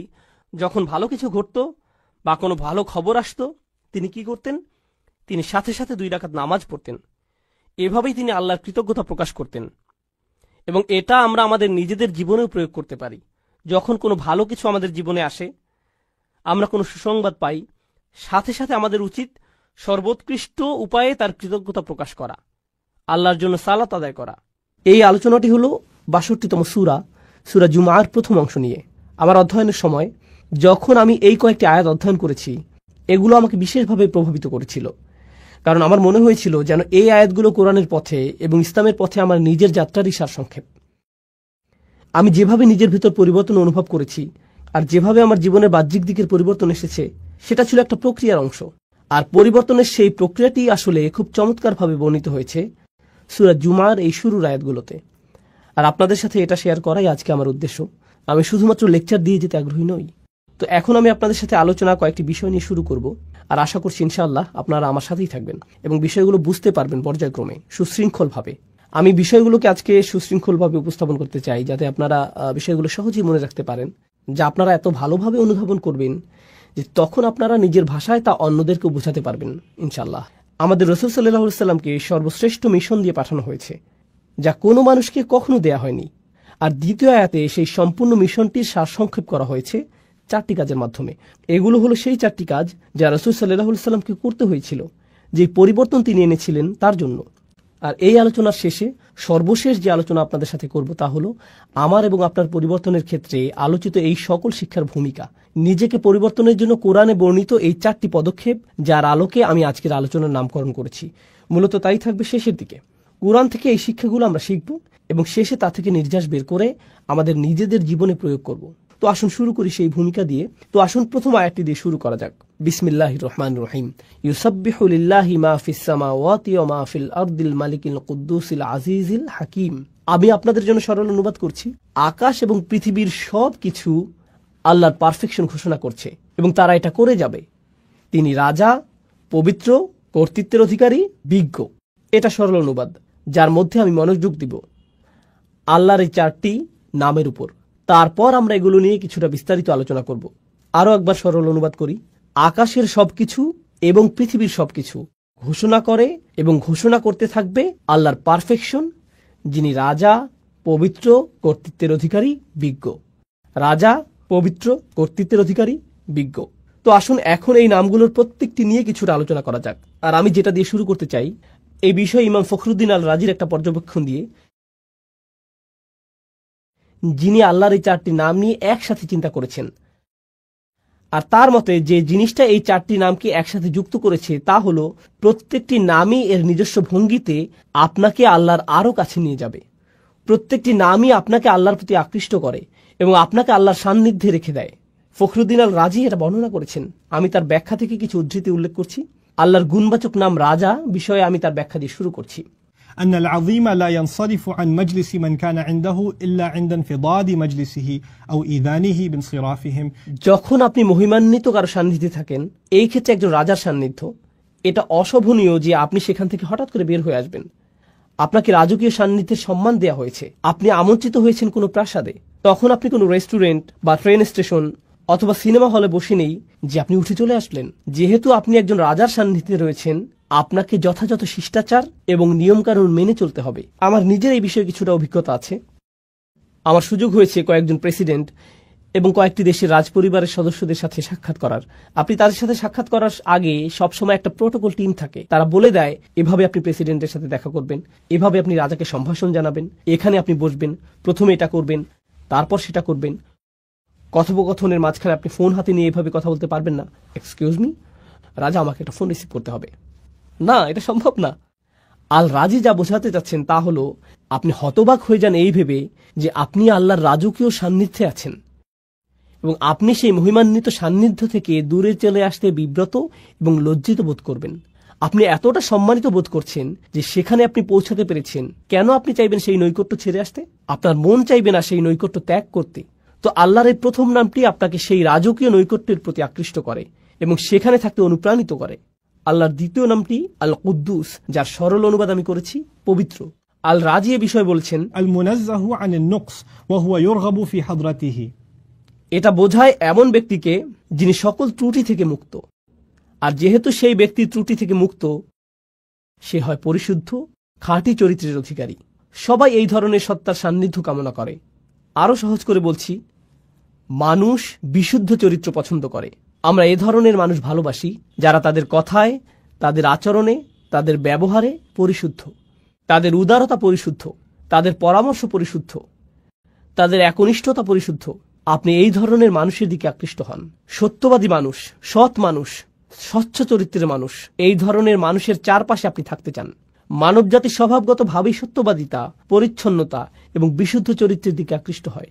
যখন ভালো কিছু ঘটত বা কোনো ভালো খবর আসতো তিনি কি করতেন? তিনি সাথে সাথে 2 রাকাত নামাজ পড়তেন। এভাবেই তিনি আল্লাহর কৃতজ্ঞতা প্রকাশ করতেন এবং এটা আমরা আমাদের নিজেদের জীবনেও প্রয়োগ করতে পারি। যখন কোনো ভালো কিছু আমাদের জীবনে আসে, আমরা কোনো সুসংবাদ পাই, সাথে সাথে আমাদের উচিত সর্বোৎকৃষ্ট উপায়ে তার কৃতজ্ঞতা প্রকাশ করা, আল্লাহর জন্য সালাত আদায় করা। এই আলোচনাটি হলো ৬২তম সূরা, সূরা জুমার প্রথম অংশ নিয়ে। আমার অধ্যয়নের সময় যখন আমি এই কয়েকটি আয়াত অধ্যয়ন করেছি, এগুলো আমাকে বিশেষভাবে প্রভাবিত করেছিল, কারণ আমার মনে হয়েছিল যেন এই আয়াতগুলো কোরআনের পথে এবং ইসলামের পথে আমার নিজের যাত্রারই সারসংক্ষেপ। আমি যেভাবে নিজের ভিতর পরিবর্তন অনুভব করেছি আর যেভাবে আমার জীবনের বাহ্যিক দিকের পরিবর্তন এসেছে, সেটা ছিল একটা প্রক্রিয়ার অংশ। আর পরিবর্তনের সেই প্রক্রিয়াটি আসলে খুব চমৎকারভাবে বর্ণিত হয়েছে সূরা জুমার এই শুরুর আয়াতগুলোতে। আর আপনাদের সাথে এটা শেয়ার করাই আজকে আমার উদ্দেশ্য। আমি শুধুমাত্র লেকচার দিয়ে যেতে আগ্রহী নই। তো এখন আমি আপনাদের সাথে আলোচনা কয়েকটি বিষয় নিয়ে শুরু করব, আর আশা করছি ইনশাআল্লাহ আপনারা আমার সাথেই থাকবেন এবং বিষয়গুলো বুঝতে পারবেন পর্যায়ক্রমে, সুশৃঙ্খলভাবে। আমি বিষয়গুলোকে আজকে সুশৃঙ্খলভাবে উপস্থাপন করতে চাই যাতে আপনারা বিষয়গুলো সহজেই মনে রাখতে পারেন, যা আপনারা এত ভালোভাবে অনুধাবন করবেন যে তখন আপনারা নিজের ভাষায় তা অন্যদেরকে বোঝাতে পারবেন ইনশাআল্লাহ। আমাদের রাসূল সাল্লাল্লাহু আলাইহি সাল্লামকে সর্বশ্রেষ্ঠ মিশন দিয়ে পাঠানো হয়েছে, যা কোনো মানুষকে কখনো দেয়া হয়নি। আর দ্বিতীয় আয়াতে সেই সম্পূর্ণ মিশনটির সারসংক্ষেপ করা হয়েছে 4টি কাজের মাধ্যমে। এগুলো হলো সেই 4টি কাজ যা রাসূল সাল্লাল্লাহু আলাইহি সাল্লামকে করতে হয়েছিল, যে পরিবর্তন তিনি এনেছিলেন তার জন্য। আর এই আলোচনার শেষে সর্বশেষ যে আলোচনা আপনাদের সাথে করব তা হলো আমার এবং আপনার পরিবর্তনের ক্ষেত্রে আলোচিত এই সকল শিক্ষার ভূমিকা, নিজেকে পরিবর্তনের জন্য কোরআনে বর্ণিত এই 4টি পদক্ষেপ, যার আলোকে আমি আজকের আলোচনার নামকরণ করেছি। মূলত তাই থাকবে শেষের দিকে। কোরআন থেকে এই শিক্ষাগুলো আমরা শিখব এবং শেষে তা থেকে নির্যাস বের করে আমাদের নিজেদের জীবনে প্রয়োগ করব। তো আসুন শুরু করি সেই ভূমিকা দিয়ে। তো আসুন প্রথম আয়াতটি দিয়ে শুরু করা যাক। বিসমিল্লাহির রহমানির রহিম। ইউসাব্বিহু লিল্লাহি মা ফিস সামাওয়াতি ওয়া মা ফিল আরদিল মালিকিল কুদ্দুসিল আজিজিল হাকিম। আমি আপনাদের জন্য সরল অনুবাদ করছি। আকাশ এবং পৃথিবীর সবকিছু আল্লাহর পারফেকশন ঘোষণা করছে এবং তারা এটা করে যাবে। তিনি রাজা, পবিত্র, কর্তৃত্বের অধিকারী, বিজ্ঞ। এটা সরল অনুবাদ, যার মধ্যে আমি মনোযোগ দিব আল্লাহর এই 4টি নামের উপর। তারপর আমরা এগুলো নিয়ে কিছুটা বিস্তারিত আলোচনা করব। আরও একবার সরল অনুবাদ করি। আকাশের সবকিছু এবং পৃথিবীর সবকিছু ঘোষণা করে এবং ঘোষণা করতে থাকবে আল্লাহর পারফেকশন, যিনি রাজা, পবিত্র, কর্তৃত্বের অধিকারী, বিজ্ঞ। রাজা, পবিত্র, কর্তৃত্বের অধিকারী, বিজ্ঞ। তো আসুন এখন এই নামগুলোর প্রত্যেকটি নিয়ে কিছুটা আলোচনা করা যাক। আর আমি যেটা দিয়ে শুরু করতে চাই, এই বিষয়ে ইমাম ফখরুদ্দিন আল রাজির একটা পর্যবেক্ষণ দিয়ে, যিনি আল্লাহর এই 4টি নাম নিয়ে একসাথে চিন্তা করেছেন। আর তার মতে যে জিনিসটা এই 4টি নামকে একসাথে যুক্ত করেছে তা হলো প্রত্যেকটি নামই এর নিজস্ব ভঙ্গিতে আপনাকে আল্লাহর আরও কাছে নিয়ে যাবে। প্রত্যেকটি নামই আপনাকে আল্লাহর প্রতি আকৃষ্ট করে এবং আপনাকে আল্লাহর সান্নিধ্যে রেখে দেয়। ফখরুদ্দিন আল রাজি এটা বর্ণনা করেছেন। আমি তার ব্যাখ্যা থেকে কিছু উদ্ধৃতি উল্লেখ করছি। আল্লাহর গুণবাচক নাম রাজা বিষয়ে আমি তার ব্যাখ্যা দিয়ে শুরু করছি। أن العظيم لا ينصرف عن مجلس من كان عنده إلا عند انفضاض مجلسه أو إذانه بانصرافهم। যখন আপনি মহিমান্বিত কারো সান্নিধ্যে থাকেন, এই ক্ষেত্রে একজন রাজার সান্নিধ্য, এটা অশোভনীয় যে আপনি সেখান থেকে হঠাৎ করে বের হয়ে আসবেন। আপনাকে রাজকীয় সান্নিধ্যের সম্মান দেওয়া হয়েছে। আপনি আমন্ত্রিত হয়েছেন কোনো প্রাসাদে। তখন আপনি কোনো রেস্টুরেন্ট বা ট্রেন স্টেশন অথবা সিনেমা হলে বসে নেই যে আপনি উঠে চলে আসলেন। যেহেতু আপনি একজন রাজার সান্নিধ্যে রয়েছেন, আপনাকে যথাযথ শিষ্টাচার এবং নিয়মকানুন মেনে চলতে হবে। আমার নিজের এই বিষয়ে কিছুটা অভিজ্ঞতা আছে। আমার সুযোগ হয়েছে কয়েকজন প্রেসিডেন্ট এবং কয়েকটি দেশের রাজপরিবারের সদস্যদের সাথে সাক্ষাৎ করার। আপনি তাদের সাথে সাক্ষাৎ করার আগে সবসময় একটা প্রোটোকল টিম থাকে। তারা বলে দেয় এভাবে আপনি প্রেসিডেন্টের সাথে দেখা করবেন, এভাবে আপনি রাজাকে সম্ভাষণ জানাবেন, এখানে আপনি বসবেন, প্রথমে এটা করবেন, তারপর সেটা করবেন। কথোপকথনের মাঝখানে আপনি ফোন হাতে নিয়ে এভাবে কথা বলতে পারবেন না। এক্সকিউজ মি, রাজা, আমাকে একটা ফোন রিসিভ করতে হবে। না, এটা সম্ভব না। আল রাজি যা বোঝাতে চাচ্ছেন তা হলো আপনি হতবাক হয়ে যান এই ভেবে যে আপনি আল্লাহর রাজকীয় সান্নিধ্যে আছেন এবং আপনি সেই মহিমান্বিত সান্নিধ্য থেকে দূরে চলে আসতে বিব্রত এবং লজ্জিত বোধ করবেন। আপনি এতটা সম্মানিত বোধ করছেন যে সেখানে আপনি পৌঁছাতে পেরেছেন। কেন আপনি চাইবেন সেই নৈকট্য ছেড়ে আসতে? আপনার মন চাইবে না সেই নৈকট্য ত্যাগ করতে। তো আল্লাহর এই প্রথম নামটি আপনাকে সেই রাজকীয় নৈকট্যের প্রতি আকৃষ্ট করে এবং সেখানে থাকতে অনুপ্রাণিত করে। আল্লাহর দ্বিতীয় নামটি আল কুদ্দুস, যার সরল অনুবাদ আমি করেছি পবিত্র। আল রাজি এ বিষয়ে বলছেন, আল মুনাজ্জাহু আনিন নুকস ওয়া হুয়া ইউরগাবু ফি হাদরাতিহি। এটা বোঝায় এমন ব্যক্তিকে যিনি সকল ত্রুটি থেকে মুক্ত। আর যেহেতু সেই ব্যক্তি ত্রুটি থেকে মুক্ত, সে হয় পরিশুদ্ধ, খাঁটি চরিত্রের অধিকারী। সবাই এই ধরনের সত্তার সান্নিধ্য কামনা করে। আরও সহজ করে বলছি, মানুষ বিশুদ্ধ চরিত্র পছন্দ করে। আমরা এ ধরনের মানুষ ভালোবাসি যারা তাদের কথায়, তাদের আচরণে, তাদের ব্যবহারে পরিশুদ্ধ, তাদের উদারতা পরিশুদ্ধ, তাদের পরামর্শ পরিশুদ্ধ, তাদের একনিষ্ঠতা পরিশুদ্ধ। আপনি এই ধরনের মানুষের দিকে আকৃষ্ট হন। সত্যবাদী মানুষ, সৎ মানুষ, স্বচ্ছ চরিত্রের মানুষ, এই ধরনের মানুষের চারপাশে আপনি থাকতে চান। মানবজাতি স্বভাবগতভাবেই সত্যবাদিতা, পরিচ্ছন্নতা এবং বিশুদ্ধ চরিত্রের দিকে আকৃষ্ট হয়।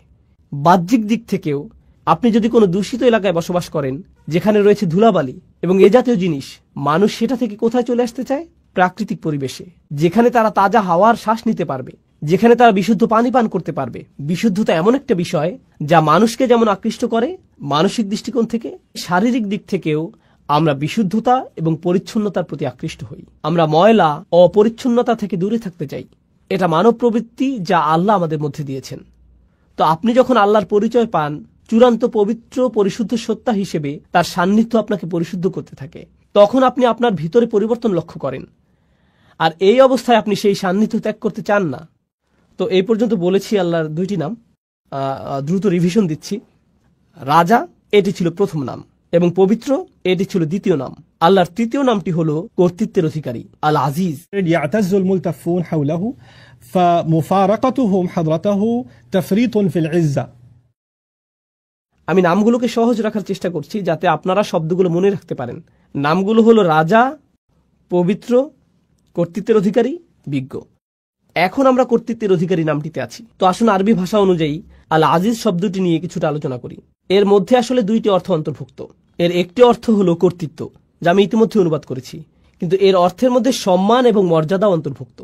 বাহ্যিক দিক থেকেও আপনি যদি কোনো দূষিত এলাকায় বসবাস করেন যেখানে রয়েছে ধুলাবালি এবং এ জাতীয় জিনিস, মানুষ সেটা থেকে কোথায় চলে আসতে চায়? প্রাকৃতিক পরিবেশে, যেখানে তারা তাজা হাওয়ার শ্বাস নিতে পারবে, যেখানে তারা বিশুদ্ধ পানি পান করতে পারবে। বিশুদ্ধতা এমন একটা বিষয় যা মানুষকে যেমন আকৃষ্ট করে মানসিক দৃষ্টিকোণ থেকে, শারীরিক দিক থেকেও আমরা বিশুদ্ধতা এবং পরিচ্ছন্নতার প্রতি আকৃষ্ট হই। আমরা ময়লা, অপরিচ্ছন্নতা থেকে দূরে থাকতে চাই। এটা মানব প্রবৃত্তি যা আল্লাহ আমাদের মধ্যে দিয়েছেন। তো আপনি যখন আল্লাহর পরিচয় পান চূড়ান্ত পবিত্র পরিশুদ্ধ সত্তা হিসেবে, তার সান্নিধ্য আপনাকে পরিশুদ্ধ করতে থাকে। তখন আপনি আপনার ভিতরে পরিবর্তন লক্ষ্য করেন। আর এই অবস্থায় আপনি সেই সান্নিধ্য ত্যাগ করতে চান না। তো এই পর্যন্ত বলেছি আল্লাহর 2টি নাম। দ্রুত রিভিশন দিচ্ছি। রাজা, এটি ছিল প্রথম নাম, এবং পবিত্র, এটি ছিল দ্বিতীয় নাম। আল্লাহর তৃতীয় নামটি হল কর্তৃত্বের অধিকারী, আল আজিজ। ইয়াতাজ্জুল মুলতাফুন হাওলাহু ফামুফারাকাতুহুম হাদরাতাহু তাফরিতুন ফিল ইজ্জা। আমি নামগুলোকে সহজ রাখার চেষ্টা করছি যাতে আপনারা শব্দগুলো মনে রাখতে পারেন। নামগুলো হলো রাজা, পবিত্র, কর্তৃত্বের অধিকারী, বিজ্ঞ। এখন আমরা কর্তৃত্বের অধিকারী নামটিতে আছি। তো আসুন আরবি ভাষা অনুযায়ী আল আজিজ শব্দটি নিয়ে কিছুটা আলোচনা করি। এর মধ্যে আসলে 2টি অর্থ অন্তর্ভুক্ত। এর একটি অর্থ হলো কর্তৃত্ব, যা আমি ইতিমধ্যে অনুবাদ করেছি, কিন্তু এর অর্থের মধ্যে সম্মান এবং মর্যাদা অন্তর্ভুক্ত।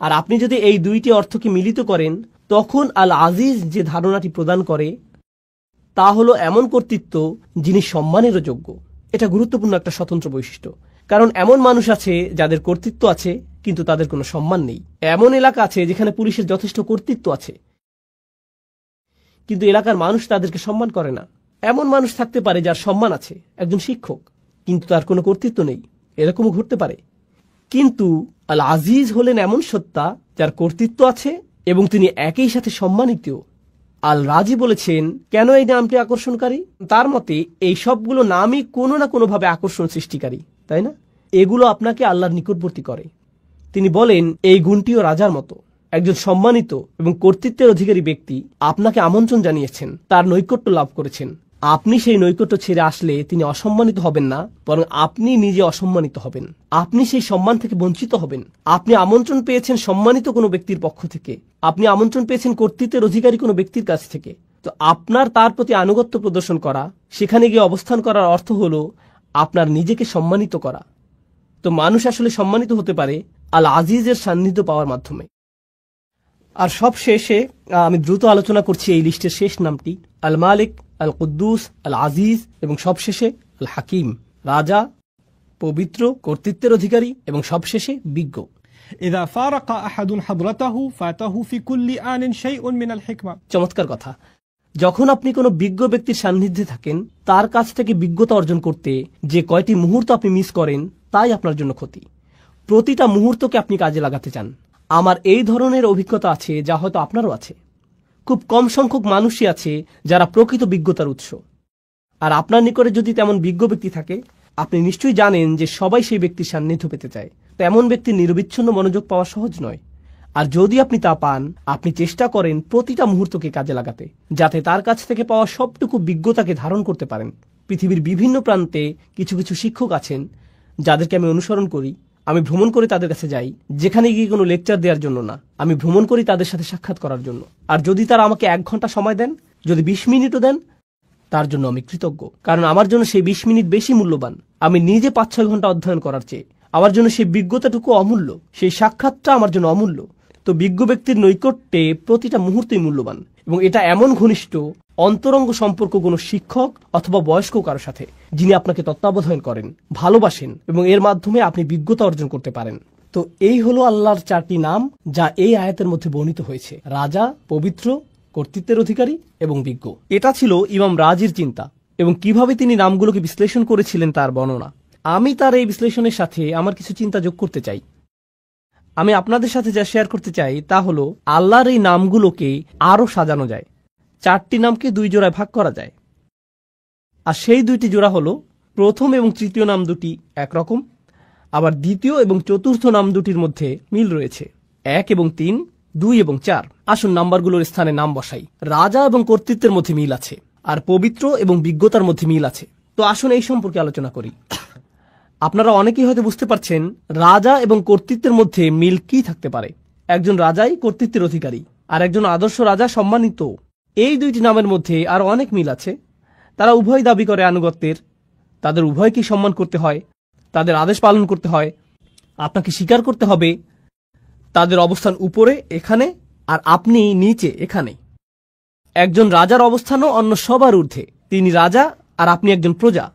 আর আপনি যদি এই 2টি অর্থকে মিলিত করেন, তখন আল আজিজ যে ধারণাটি প্রদান করে তা হলো এমন কর্তৃত্ব যিনি সম্মানেরও যোগ্য। এটা গুরুত্বপূর্ণ একটা স্বতন্ত্র বৈশিষ্ট্য, কারণ এমন মানুষ আছে যাদের কর্তৃত্ব আছে কিন্তু তাদের কোনো সম্মান নেই। এমন এলাকা আছে যেখানে পুলিশের যথেষ্ট কর্তৃত্ব আছে কিন্তু এলাকার মানুষ তাদেরকে সম্মান করে না। এমন মানুষ থাকতে পারে যার সম্মান আছে, একজন শিক্ষক, কিন্তু তার কোনো কর্তৃত্ব নেই, এরকমও ঘটতে পারে। কিন্তু আল আজিজ হলেন এমন সত্তা যার কর্তৃত্ব আছে এবং তিনি একই সাথে সম্মানিত। আল রাজি বলেছেন কেন এই নামটি আকর্ষণকারী? তার মতে এই সবগুলো নামই কোনো না কোনোভাবে আকর্ষণ সৃষ্টিকারী, তাই না? এগুলো আপনাকে আল্লাহর নিকটবর্তী করে। তিনি বলেন এই গুণটিও রাজার মতো। একজন সম্মানিত এবং কর্তৃত্বের অধিকারী ব্যক্তি আপনাকে আমন্ত্রণ জানিয়েছেন, তার নৈকট্য লাভ করেছেন। আপনি সেই নৈকট্য ছেড়ে আসলে তিনি অসম্মানিত হবেন না, বরং আপনি নিজে অসম্মানিত হবেন। আপনি সেই সম্মান থেকে বঞ্চিত হবেন। আপনি আমন্ত্রণ পেয়েছেন সম্মানিত কোনো ব্যক্তির পক্ষ থেকে, আপনি আমন্ত্রণ পেয়েছেন কর্তৃত্বের অধিকারী কোনো ব্যক্তির কাছ থেকে। তো আপনার তার প্রতি আনুগত্য প্রদর্শন করা, সেখানে গিয়ে অবস্থান করার অর্থ হলো আপনার নিজেকে সম্মানিত করা। তো মানুষ আসলে সম্মানিত হতে পারে আল আজিজের সান্নিধ্য পাওয়ার মাধ্যমে। আর সব শেষে আমি দ্রুত আলোচনা করছি এই লিস্টের শেষ নামটি, আল মালিক, আল কুদ্দুস, আল আজিজ এবং সবশেষে আল হাকিম, রাজা, পবিত্র, কর্তৃত্বের অধিকারী এবং সবশেষে বিজ্ঞ। إذا فارق أحد حضرته فاته في كل آن شيء من الحكمة। চমৎকার কথা। যখন আপনি কোনো বিজ্ঞ ব্যক্তির সান্নিধ্যে থাকেন, তার কাছ থেকে বিজ্ঞতা অর্জন করতে যে কয়টি মুহূর্ত আপনি মিস করেন তাই আপনার জন্য ক্ষতি। প্রতিটা মুহূর্তকে আপনি কাজে লাগাতে চান। আমার এই ধরনের অভিজ্ঞতা আছে, যা হয়তো আপনারও আছে। খুব কম সংখ্যক মানুষই আছে যারা প্রকৃত বিজ্ঞতার উৎস। আর আপনার নিকটে যদি তেমন বিজ্ঞ ব্যক্তি থাকে, আপনি নিশ্চয়ই জানেন যে সবাই সেই ব্যক্তির সান্নিধ্য পেতে চায়। তেমন ব্যক্তির নিরবিচ্ছিন্ন মনোযোগ পাওয়া সহজ নয়। আর যদি আপনি তা পান, আপনি চেষ্টা করেন প্রতিটা মুহূর্তকে কাজে লাগাতে, যাতে তার কাছ থেকে পাওয়া সবটুকু বিজ্ঞতাকে ধারণ করতে পারেন। পৃথিবীর বিভিন্ন প্রান্তে কিছু কিছু শিক্ষক আছেন যাদেরকে আমি অনুসরণ করি। আমি ভ্রমণ করে তাদের কাছে যাই, যেখানে গিয়ে কোনো লেকচার দেওয়ার জন্য না, আমি ভ্রমণ করি তাদের সাথে সাক্ষাৎ করার জন্য। আর যদি তারা আমাকে 1 ঘন্টা সময় দেন, যদি 20 মিনিটও দেন, তার জন্য আমি কৃতজ্ঞ। কারণ আমার জন্য সেই 20 মিনিট বেশি মূল্যবান আমি নিজে 5-6 ঘন্টা অধ্যয়ন করার চেয়ে। আমার জন্য সেই বিজ্ঞতাটুকু অমূল্য, সেই সাক্ষাৎটা আমার জন্য অমূল্য। তো বিজ্ঞ ব্যক্তির নৈকট্যে প্রতিটা মুহূর্তই মূল্যবান, এবং এটা এমন ঘনিষ্ঠ অন্তরঙ্গ সম্পর্ক কোনো শিক্ষক অথবা বয়স্ক কারো সাথে, যিনি আপনাকে তত্ত্বাবধান করেন, ভালোবাসেন এবং এর মাধ্যমে আপনি বিজ্ঞতা অর্জন করতে পারেন। তো এই হলো আল্লাহর 4টি নাম যা এই আয়াতের মধ্যে বর্ণিত হয়েছে: রাজা, পবিত্র, কর্তৃত্বের অধিকারী এবং বিজ্ঞ। এটা ছিল ইমাম রাজির চিন্তা এবং কিভাবে তিনি নামগুলোকে বিশ্লেষণ করেছিলেন তার বর্ণনা। আমি তার এই বিশ্লেষণের সাথে আমার কিছু চিন্তা যোগ করতে চাই। আমি আপনাদের সাথে যা শেয়ার করতে চাই তা হলো আল্লাহর এই নামগুলোকে আরো সাজানো যায়। 4টি নামকে 2 জোড়ায় ভাগ করা যায়। আর সেই 2টি জোড়া হলো, প্রথম এবং তৃতীয় নাম দুটি একরকম, আবার দ্বিতীয় এবং চতুর্থ নাম দুটির মধ্যে মিল রয়েছে। 1 এবং 3, 2 এবং 4। আসুন নাম্বারগুলোর স্থানে নাম বসাই। রাজা এবং কর্তৃত্বের মধ্যে মিল আছে, আর পবিত্র এবং বিজ্ঞতার মধ্যে মিল আছে। তো আসুন এই সম্পর্কে আলোচনা করি। আপনারা অনেকেই হয়তো বুঝতে পারছেন রাজা এবং কর্তৃত্বের মধ্যে মিল কি থাকতে পারে। একজন রাজাই কর্তৃত্বের অধিকারী, আর একজন আদর্শ রাজা সম্মানিত। এই 2টি নামের মধ্যে আরো অনেক মিল আছে। তারা উভয় দাবি করে আনুগত্যের, তাদের উভয়কেই সম্মান করতে হয়, তাদের আদেশ পালন করতে হয়, আপনাকে স্বীকার করতে হবে তাদের অবস্থান উপরে এখানে আর আপনি নিচে এখানে। একজন রাজার অবস্থানও অন্য সবার ঊর্ধ্বে। তিনি রাজা আর আপনি একজন প্রজা,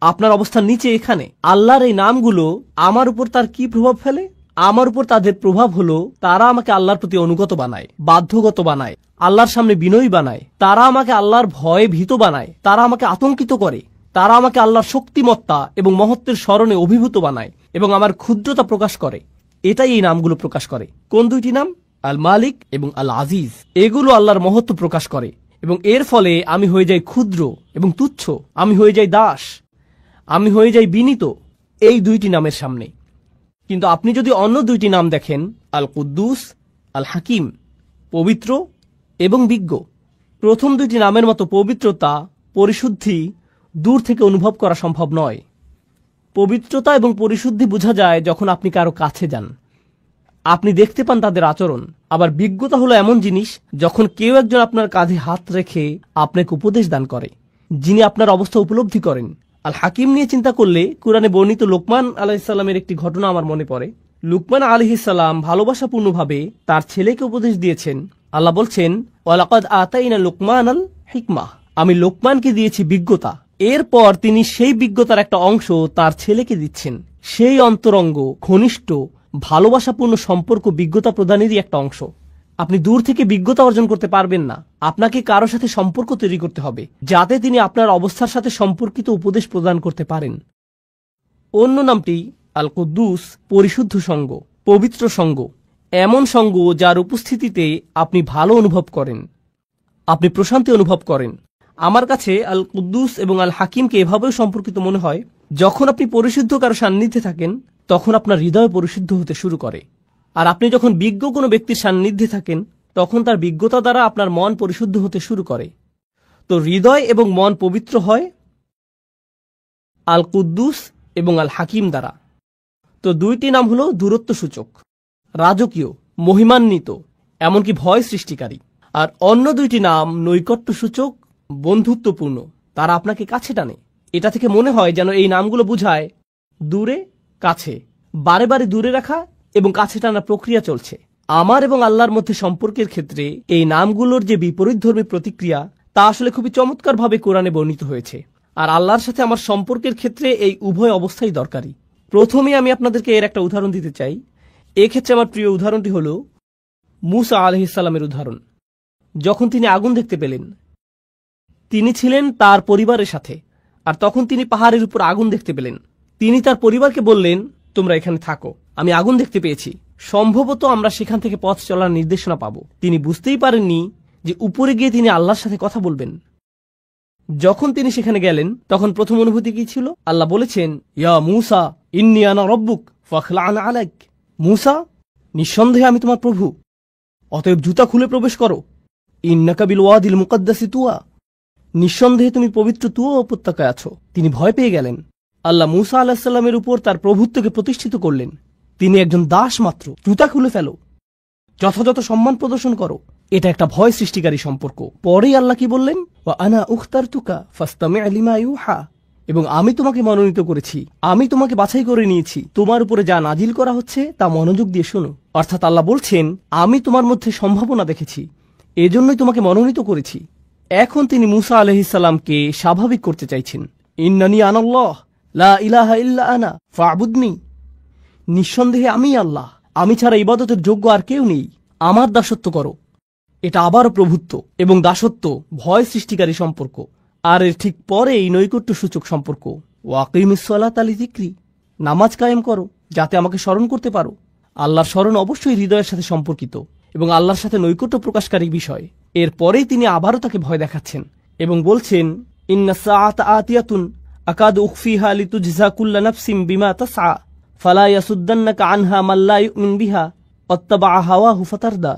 আপনার অবস্থান নিচে এখানে। আল্লাহর এই নামগুলো আমার উপর তার কি প্রভাব ফেলে? আমার উপর তাদের প্রভাব হলো তারা আমাকে আল্লাহর প্রতি অনুগত বানায়, বাধ্যগত বানায়, আল্লাহর সামনে বিনয়ী বানায়। তারা আমাকে আল্লাহর ভয়ে ভীত বানায়, তারা আমাকে আতঙ্কিত করে, তারা আমাকে আল্লাহর শক্তিমত্তা এবং মহত্বের স্মরণে অভিভূত বানায় এবং আমার ক্ষুদ্রতা প্রকাশ করে। এটাই এই নামগুলো প্রকাশ করে। কোন 2টি নাম? আল মালিক এবং আল আজিজ। এগুলো আল্লাহর মহত্ব প্রকাশ করে এবং এর ফলে আমি হয়ে যাই ক্ষুদ্র এবং তুচ্ছ, আমি হয়ে যাই দাস, আমি হয়ে যাই বিনীত এই 2টি নামের সামনে। কিন্তু আপনি যদি অন্য 2টি নাম দেখেন, আল কুদ্দুস, আল হাকিম, পবিত্র এবং বিজ্ঞ, প্রথম 2টি নামের মতো পবিত্রতা, পরিশুদ্ধি দূর থেকে অনুভব করা সম্ভব নয়। পবিত্রতা এবং পরিশুদ্ধি বোঝা যায় যখন আপনি কারো কাছে যান, আপনি দেখতে পান তাদের আচরণ। আবার বিজ্ঞতা হলো এমন জিনিস যখন কেউ একজন আপনার কাঁধে হাত রেখে আপনাকে উপদেশ দান করে, যিনি আপনার অবস্থা উপলব্ধি করেন। আল হাকিম নিয়ে চিন্তা করলে কুরআনে বর্ণিত লোকমান আলাইহিসসালামের একটি ঘটনা আমার মনে পড়ে। লুকমান আলাইহিসসালাম ভালোবাসাপূর্ণভাবে তার ছেলেকে উপদেশ দিয়েছেন। আল্লাহ বলছেন, ওয়ালাকাদ আতাইনা লুকমানাল হিকমাহ, আমি লোকমানকে দিয়েছি বিজ্ঞতা, এরপর তিনি সেই বিজ্ঞতার একটা অংশ তার ছেলেকে দিচ্ছেন। সেই অন্তরঙ্গ, ঘনিষ্ঠ, ভালোবাসাপূর্ণ সম্পর্ক বিজ্ঞতা প্রদানেরই একটা অংশ। আপনি দূর থেকে বিজ্ঞতা অর্জন করতে পারবেন না, আপনাকে কারো সাথে সম্পর্ক তৈরি করতে হবে যাতে তিনি আপনার অবস্থার সাথে সম্পর্কিত উপদেশ প্রদান করতে পারেন। অন্য নামটি আল কুদ্দুস, পরিশুদ্ধ সঙ্গ, পবিত্র সঙ্গ, এমন সঙ্গ যার উপস্থিতিতে আপনি ভালো অনুভব করেন, আপনি প্রশান্তি অনুভব করেন। আমার কাছে আল কুদ্দুস এবং আল হাকিমকে এভাবেও সম্পর্কিত মনে হয়, যখন আপনি পরিশুদ্ধ কারো সান্নিধ্যে থাকেন তখন আপনার হৃদয় পরিশুদ্ধ হতে শুরু করে, আর আপনি যখন বিজ্ঞ কোনো ব্যক্তির সান্নিধ্যে থাকেন তখন তার বিজ্ঞতা দ্বারা আপনার মন পরিশুদ্ধ হতে শুরু করে। তো হৃদয় এবং মন পবিত্র হয় আল কুদ্দুস এবং আল হাকিম দ্বারা। তো দুইটি নাম হলো দূরত্ব সূচক, রাজকীয়, মহিমান্বিত, এমনকি ভয় সৃষ্টিকারী। আর অন্য দুইটি নাম নৈকট্য সূচক, বন্ধুত্বপূর্ণ, তারা আপনাকে কাছে টানে। এটা থেকে মনে হয় যেন এই নামগুলো বোঝায় দূরে কাছে, বারে বারে দূরে রাখা এবং কাছে টানার প্রক্রিয়া চলছে। আমার এবং আল্লাহর মধ্যে সম্পর্কের ক্ষেত্রে এই নামগুলোর যে বিপরীতধর্মী প্রতিক্রিয়া তা আসলে খুবই চমৎকারভাবে কোরআনে বর্ণিত হয়েছে। আর আল্লাহর সাথে আমার সম্পর্কের ক্ষেত্রে এই উভয় অবস্থাই দরকারি। প্রথমে আমি আপনাদেরকে এর একটা উদাহরণ দিতে চাই। এক্ষেত্রে আমার প্রিয় উদাহরণটি হল মূসা আলাইহিস সালামের উদাহরণ। যখন তিনি আগুন দেখতে পেলেন, তিনি ছিলেন তার পরিবারের সাথে, আর তখন তিনি পাহাড়ের উপর আগুন দেখতে পেলেন। তিনি তার পরিবারকে বললেন, তোমরা এখানে থাকো, আমি আগুন দেখতে পেয়েছি, সম্ভবত আমরা সেখান থেকে পথ চলার নির্দেশনা পাব। তিনি বুঝতেই পারেননি যে উপরে গিয়ে তিনি আল্লাহর সাথে কথা বলবেন। যখন তিনি সেখানে গেলেন তখন প্রথম অনুভূতি কি ছিল? আল্লাহ বলেছেন, ইয়া মূসা ইন্নী আনা রব্বুক ফাখলা'ন আলাইক। মূসা, নিঃসন্দেহে আমি তোমার প্রভু, অতএব জুতা খুলে প্রবেশ করো। ইন্নাকা বিল ওয়াদিল মুকাদ্দাসি তুয়া, নিঃসন্দেহে তুমি পবিত্র তুয়া উপত্যকায় আছো। তিনি ভয় পেয়ে গেলেন। আল্লাহ মূসা আলাইহিস সালামের উপর তার প্রভুত্বকে প্রতিষ্ঠিত করলেন। তিনি একজন দাস মাত্র, জুতা খুলে ফেলো, যথাযথ সম্মান প্রদর্শন করো। এটা একটা ভয় সৃষ্টিকারী সম্পর্ক। পরেই আল্লাহ কি বললেন? ওয়া আনা উখতারতুকা ফাসতামি' লিমা ইউহা, এবং আমি তোমাকে মনোনীত করেছি, আমি তোমাকে বাছাই করে নিয়েছি, তোমার উপরে যা নাজিল করা হচ্ছে তা মনোযোগ দিয়ে শোনো। অর্থাৎ আল্লাহ বলছেন, আমি তোমার মধ্যে সম্ভাবনা দেখেছি, এজন্যই তোমাকে মনোনীত করেছি। এখন তিনি মূসা আলাইহিস সালামকে স্বাভাবিক করতে চাইছেন। ইন্নানি আনাল্লাহ লা ইলাহা ইল্লা আনা ফা'বুদনি, নিঃসন্দেহে আমি আল্লাহ, আমি ছাড়া ইবাদতের যোগ্য আর কেউ নেই, আমার দাসত্ব করো। এটা আবারও প্রভুত্ব এবং দাসত্ব, ভয় সৃষ্টিকারী সম্পর্ক। আর এর ঠিক পরেই নৈকট্য সূচক সম্পর্ক। ওয়াকিমিস সালাতা লিযিকরি, নামাজ কায়েম করো যাতে আমাকে স্মরণ করতে পারো। আল্লাহর স্মরণ অবশ্যই হৃদয়ের সাথে সম্পর্কিত এবং আল্লাহর সাথে নৈকট্য প্রকাশকারী বিষয়। এরপরেই তিনি আবারও তাকে ভয় দেখাচ্ছেন এবং বলছেন, ইন্নাস সাআতা আতিয়াতুন আকাদু উখফিহা লিতুজজা কুল্লু নাফসিন বিমা তাসআ ফালা ইয়াসুদ্দান্নাকা আনহা মান লা ইউমিন বিহা ওয়াত্তাবা হাওয়াহু ফাতারদা।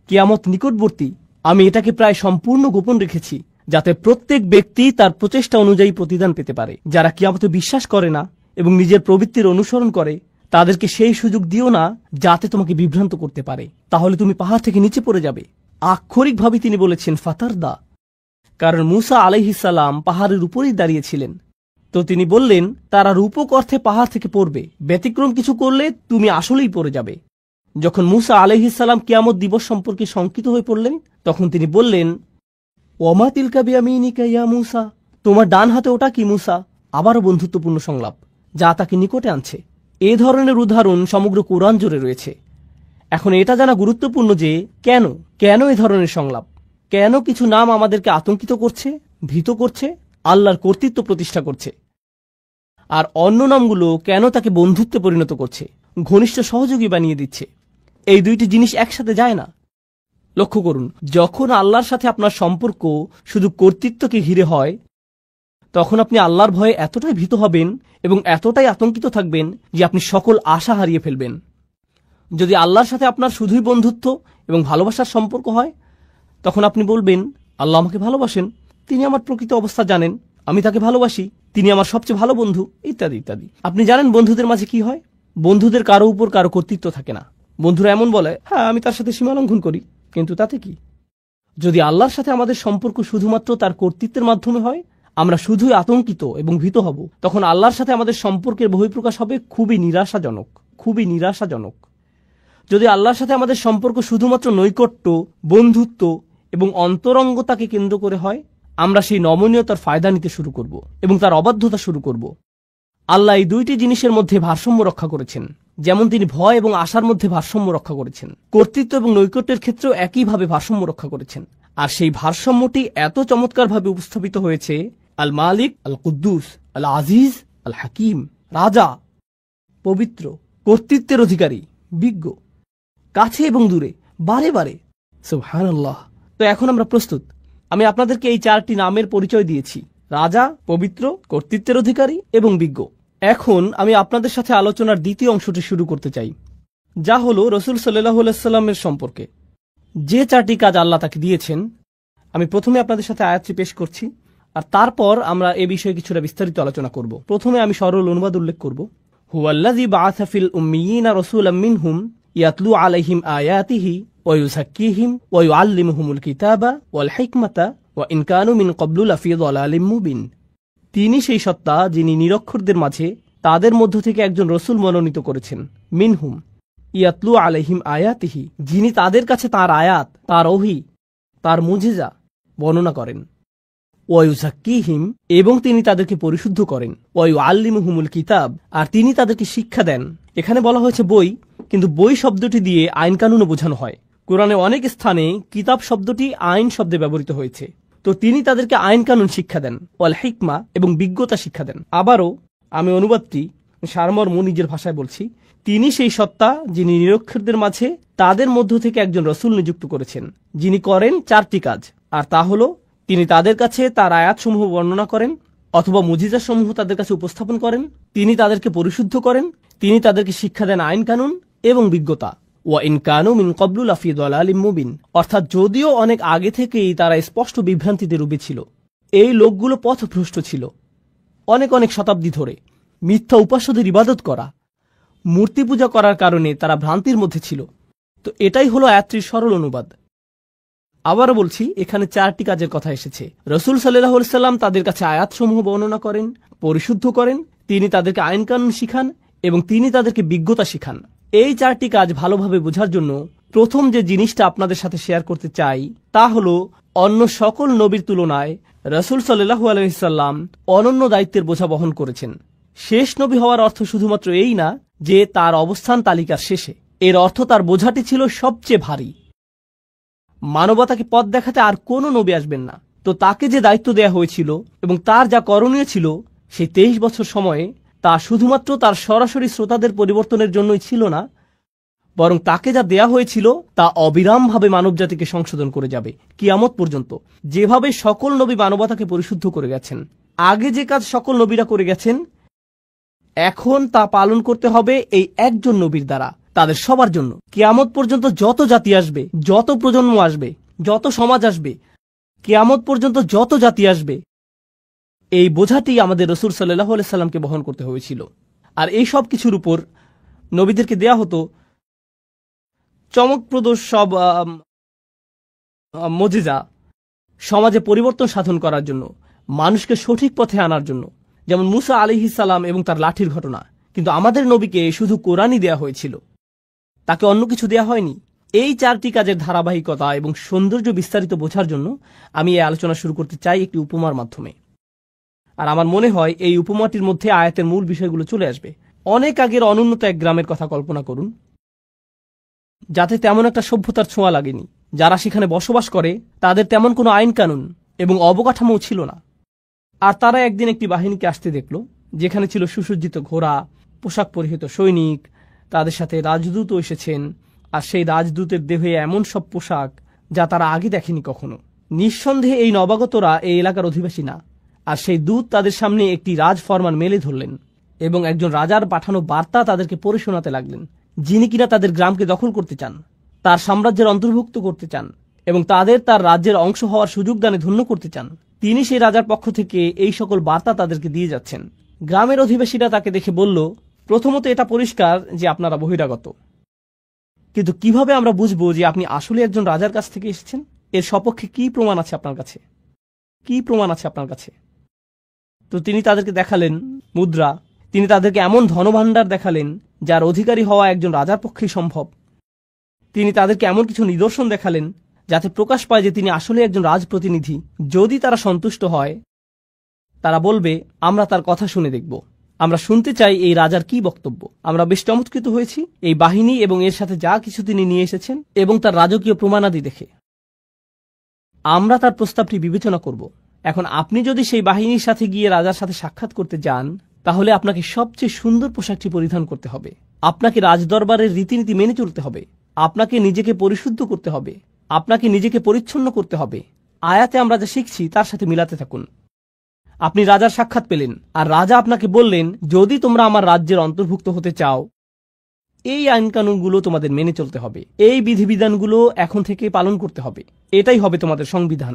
কিয়ামত নিকটবর্তী, আমি এটাকে প্রায় সম্পূর্ণ গোপন রেখেছি যাতে প্রত্যেক ব্যক্তি তার প্রচেষ্টা অনুযায়ী প্রতিদান পেতে পারে। যারা কিয়ামতে বিশ্বাস করে না এবং নিজের প্রবৃত্তির অনুসরণ করে, তাদেরকে সেই সুযোগ দিও না যাতে তোমাকে বিভ্রান্ত করতে পারে, তাহলে তুমি পাহাড় থেকে নিচে পড়ে যাবে। আক্ষরিকভাবে তিনি বলেছেন ফাতারদা, কারণ মূসা আলাইহিস সালাম পাহাড়ের উপরেই দাঁড়িয়েছিলেন। তো তিনি বললেন, তারা রূপক অর্থে পাহাড় থেকে পড়বে, ব্যতিক্রম কিছু করলে তুমি আসলেই পড়ে যাবে। যখন মূসা আলাইহিস সালাম কিয়ামত দিবস সম্পর্কে শঙ্কিত হয়ে পড়লেন, তখন তিনি বললেন, ওমা তিলকা বিয়ামিনিকা ইয়া মূসা, তোমার ডান হাতে ওটা কি মূসা? আবারও বন্ধুত্বপূর্ণ সংলাপ যা তাকে নিকটে আনছে। এ ধরনের উদাহরণ সমগ্র কোরআন জুড়ে রয়েছে। এখন এটা জানা গুরুত্বপূর্ণ যে কেন এ ধরনের সংলাপ, কেন কিছু নাম আমাদেরকে আতঙ্কিত করছে, ভীত করছে, আল্লাহর কর্তৃত্ব প্রতিষ্ঠা করছে, আর অন্য নামগুলো কেন তাকে বন্ধুত্বে পরিণত করছে, ঘনিষ্ঠ সহযোগী বানিয়ে দিচ্ছে। এই দুইটি জিনিস একসাথে যায় না। লক্ষ্য করুন, যখন আল্লাহর সাথে আপনার সম্পর্ক শুধু কর্তৃত্বকে ঘিরে হয়, তখন আপনি আল্লাহর ভয়ে এতটাই ভীত হবেন এবং এতটাই আতঙ্কিত থাকবেন যে আপনি সকল আশা হারিয়ে ফেলবেন। যদি আল্লাহর সাথে আপনার শুধুই বন্ধুত্ব এবং ভালোবাসার সম্পর্ক হয়, তখন আপনি বলবেন, আল্লাহ আমাকে ভালোবাসেন, তিনি আমার প্রকৃত অবস্থা জানেন, আমি তাকে ভালোবাসি, তিনি আমার সবচেয়ে ভালো বন্ধু, ইত্যাদি ইত্যাদি। আপনি জানেন বন্ধুদের মাঝে কি হয়? বন্ধুদের কারো উপর কারো কর্তৃত্ব থাকে না। বন্ধুরা এমন বলে, হ্যাঁ আমি তার সাথে সীমা লঙ্ঘন করি, কিন্তু তাতে কি? যদি আল্লাহর সাথে আমাদের সম্পর্ক শুধুমাত্র তার কর্তৃত্বের মাধ্যমে হয়, আমরা শুধুই আতঙ্কিত এবং ভীত হব, তখন আল্লাহর সাথে আমাদের সম্পর্কের বহিঃপ্রকাশ হবে খুবই নিরাশাজনক, খুবই নিরাশাজনক। যদি আল্লাহর সাথে আমাদের সম্পর্ক শুধুমাত্র নৈকট্য, বন্ধুত্ব এবং অন্তরঙ্গতাকে কেন্দ্র করে হয়, আমরা সেই নমনীয়তার ফায়দা নিতে শুরু করব এবং তার অবাধ্যতা শুরু করব। আল্লাহ এই দুইটি জিনিসের মধ্যে ভারসাম্য রক্ষা করেছেন, যেমন তিনি ভয় এবং আশার মধ্যে ভারসাম্য রক্ষা করেছেন, কর্তৃত্ব এবং নৈকট্যের ক্ষেত্রেও একইভাবে ভারসাম্য রক্ষা করেছেন। আর সেই ভারসাম্যটি এত চমৎকারভাবে উপস্থাপিত হয়েছে আল মালিক, আল কুদ্দুস, আল আজিজ, আল হাকিম, রাজা, পবিত্র, কর্তৃত্বের অধিকারী, বিজ্ঞ, কাছে এবং দূরে, বারে বারে। সুবহানাল্লাহ। তো এখন আমরা প্রস্তুত। আমি আপনাদেরকে এই 4টি নামের পরিচয় দিয়েছি: রাজা, পবিত্র, কর্তৃত্বের অধিকারী এবং বিজ্ঞ। এখন আমি আপনাদের সাথে আলোচনার দ্বিতীয় অংশটি শুরু করতে চাই, যা হলো রসুল সাল্লাল্লাহু আলাইহি সাল্লামের সম্পর্কে যে 4টি কাজ আল্লাহ তাকে দিয়েছেন। আমি প্রথমে আপনাদের সাথে আয়াতটি পেশ করছি, আর তারপর আমরা এ বিষয়ে কিছুটা বিস্তারিত আলোচনা করব। প্রথমে আমি সরল অনুবাদ উল্লেখ করব। হুয়াল্লাযী বাআসা ফিল উম্মিয়িনা রাসূলাম মিনহুম ইয়াতলু আলাইহিম আয়াতিহি ওয়া ইউযাক্কিহিম ওয়া ইউআল্লিমুহুমুল কিতাবা ওয়াল হিকমাতা ওয়া ইন কানু মিন ক্বাবলু লাফি যালালিম মুবিন। তিনি সেই সত্তা যিনি নিরক্ষরদের মাঝে তাদের মধ্য থেকে একজন রসুল মনোনীত করেছেন। মিনহুম ইয়াতলু আলাইহিম আয়াতিহি, যিনি তাদের কাছে তার আয়াত, তার ওহী, তার মুজিজা বর্ণনা করেন। ওয়া ইউযাক্কিহিম, এবং তিনি তাদেরকে পরিশুদ্ধ করেন। ওয়া ইউআল্লিমুহুমুল কিতাব, আর তিনি তাদেরকে শিক্ষা দেন। এখানে বলা হয়েছে বই, কিন্তু বই শব্দটি দিয়ে আইন কানুনও বোঝানো হয়। কোরআনে অনেক স্থানে কিতাব শব্দটি আইন শব্দে ব্যবহৃত হয়েছে। তো তিনি তাদেরকে আইন কানুন শিক্ষা দেন, ওয়াল হিকমা, এবং বিজ্ঞতা শিক্ষা দেন। আবারও আমি অনুবাদটি সারমর্ম নিজের ভাষায় বলছি। তিনি সেই সত্তা যিনি নিরক্ষরদের মাঝে তাদের মধ্য থেকে একজন রসুল নিযুক্ত করেছেন, যিনি করেন 4টি কাজ। আর তা হল, তিনি তাদের কাছে তার আয়াতসমূহ বর্ণনা করেন অথবা মুজিজাসমূহ তাদের কাছে উপস্থাপন করেন, তিনি তাদেরকে পরিশুদ্ধ করেন, তিনি তাদেরকে শিক্ষা দেন আইন কানুন এবং বিজ্ঞতা। ওয়া ইন কানু মিন ক্বাবলু লাফি যালালিম মুবিন, অর্থাৎ যদিও অনেক আগে থেকেই তারা স্পষ্ট বিভ্রান্তিতে ডুবে ছিল, এই লোকগুলো পথভ্রষ্ট ছিল। অনেক অনেক শতাব্দী ধরে মিথ্যা উপাস্যদের ইবাদত করা, মূর্তি পূজা করার কারণে তারা ভ্রান্তির মধ্যে ছিল। তো এটাই হলো আয়াতটির সরল অনুবাদ। আবারও বলছি, এখানে 4টি কাজের কথা এসেছে। রসুল সাল্লাল্লাহু আলাইহি সাল্লাম তাদের কাছে আয়াতসমূহ বর্ণনা করেন, পরিশুদ্ধ করেন, তিনি তাদেরকে আইন কানুন শিখান এবং তিনি তাদেরকে বিজ্ঞতা শিখান। এই 4টি কাজ ভালোভাবে বোঝার জন্য প্রথম যে জিনিসটা আপনাদের সাথে শেয়ার করতে চাই তা হলো, অন্য সকল নবীর তুলনায় রসুল সাল্লাল্লাহু আলাইহি সাল্লাম অনন্য দায়িত্বের বোঝা বহন করেছেন। শেষ নবী হওয়ার অর্থ শুধুমাত্র এই না যে তার অবস্থান তালিকার শেষে, এর অর্থ তার বোঝাটি ছিল সবচেয়ে ভারী। মানবতাকে পথ দেখাতে আর কোনো নবী আসবেন না। তো তাকে যে দায়িত্ব দেয়া হয়েছিল এবং তার যা করণীয় ছিল, সেই 23 বছর সময়ে তা শুধুমাত্র তার সরাসরি শ্রোতাদের পরিবর্তনের জন্যই ছিল না, বরং তাকে যা দেয়া হয়েছিল তা অবিরামভাবে মানবজাতিকে সংশোধন করে যাবে কিয়ামত পর্যন্ত। যেভাবে সকল নবী মানবতাকে পরিশুদ্ধ করে গেছেন, আগে যে কাজ সকল নবীরা করে গেছেন, এখন তা পালন করতে হবে এই একজন নবীর দ্বারা, তাদের সবার জন্য। কিয়ামত পর্যন্ত যত জাতি আসবে, যত প্রজন্ম আসবে, যত সমাজ আসবে, কিয়ামত পর্যন্ত যত জাতি আসবে, এই বোঝাটি আমাদের রসুল সাল্লাল্লাহু আলাইহি সাল্লামকে বহন করতে হয়েছিল। আর এই সব কিছুর উপর নবীদেরকে দেয়া হতো চমকপ্রদ সব মুজিজা, সমাজে পরিবর্তন সাধন করার জন্য, মানুষকে সঠিক পথে আনার জন্য। যেমন মুসা আলাইহিস সালাম এবং তার লাঠির ঘটনা। কিন্তু আমাদের নবীকে শুধু কোরআনই দেয়া হয়েছিল, তাকে অন্য কিছু দেয়া হয়নি। এই 4টি কাজের ধারাবাহিকতা এবং সৌন্দর্য বিস্তারিত বোঝার জন্য আমি এই আলোচনা শুরু করতে চাই একটি উপমার মাধ্যমে। আর আমার মনে হয় এই উপমাটির মধ্যে আয়াতের মূল বিষয়গুলো চলে আসবে। অনেক আগের অনুন্নত এক গ্রামের কথা কল্পনা করুন, যাতে তেমন একটা সভ্যতার ছোঁয়া লাগেনি। যারা সেখানে বসবাস করে তাদের তেমন কোনো আইন কানুন এবং অবকাঠামোও ছিল না। আর তারা একদিন একটি বাহিনীকে আসতে দেখল, যেখানে ছিল সুসজ্জিত ঘোড়া, পোশাক পরিহিত সৈনিক, তাদের সাথে রাজদূতও এসেছেন। আর সেই রাজদূতের দেহে এমন সব পোশাক যা তারা আগে দেখেনি কখনো। নিঃসন্দেহে এই নবাগতরা এই এলাকার অধিবাসী না। আর সেই দূত তাদের সামনে একটি রাজফরমান মেলে ধরলেন এবং একজন রাজার পাঠানো বার্তা তাদেরকে পড়ে শোনাতে লাগলেন, যিনি কিনা তাদের গ্রামকে দখল করতে চান, তার সাম্রাজ্যের অন্তর্ভুক্ত করতে চান এবং তাদের তার রাজ্যের অংশ হওয়ার সুযোগ দানে ধন্য করতে চান। তিনি সেই রাজার পক্ষ থেকে এই সকল বার্তা তাদেরকে দিয়ে যাচ্ছেন। গ্রামের অধিবাসীরা তাকে দেখে বলল, প্রথমত এটা পরিষ্কার যে আপনারা বহিরাগত, কিন্তু কিভাবে আমরা বুঝবো যে আপনি আসলে একজন রাজার কাছ থেকে এসেছেন? এর সপক্ষে কি প্রমাণ আছে আপনার কাছে? কি প্রমাণ আছে আপনার কাছে? তো তিনি তাদেরকে দেখালেন মুদ্রা, তিনি তাদেরকে এমন ধনভাণ্ডার দেখালেন যার অধিকারী হওয়া একজন রাজার পক্ষেই সম্ভব। তিনি তাদেরকে এমন কিছু নিদর্শন দেখালেন যাতে প্রকাশ পায় যে তিনি আসলে একজন রাজপ্রতিনিধি। যদি তারা সন্তুষ্ট হয়, তারা বলবে, আমরা তার কথা শুনে দেখব, আমরা শুনতে চাই এই রাজার কি বক্তব্য। আমরা বেশ চমৎকৃত হয়েছি এই বাহিনী এবং এর সাথে যা কিছু তিনি নিয়ে এসেছেন এবং তার রাজকীয় প্রমাণাদি দেখে। আমরা তার প্রস্তাবটি বিবেচনা করব। এখন আপনি যদি সেই বাহিনীর সাথে গিয়ে রাজার সাথে সাক্ষাৎ করতে যান, তাহলে আপনাকে সবচেয়ে সুন্দর পোশাকটি পরিধান করতে হবে, আপনাকে রাজদরবারের রীতিনীতি মেনে চলতে হবে, আপনাকে নিজেকে পরিশুদ্ধ করতে হবে, আপনাকে নিজেকে পরিচ্ছন্ন করতে হবে। আয়াতে আমরা যা শিখছি তার সাথে মিলাতে থাকুন। আপনি রাজার সাক্ষাৎ পেলেন, আর রাজা আপনাকে বললেন, যদি তোমরা আমার রাজ্যের অন্তর্ভুক্ত হতে চাও, এই আইনকানুনগুলো তোমাদের মেনে চলতে হবে, এই বিধিবিধানগুলো এখন থেকে পালন করতে হবে, এটাই হবে তোমাদের সংবিধান।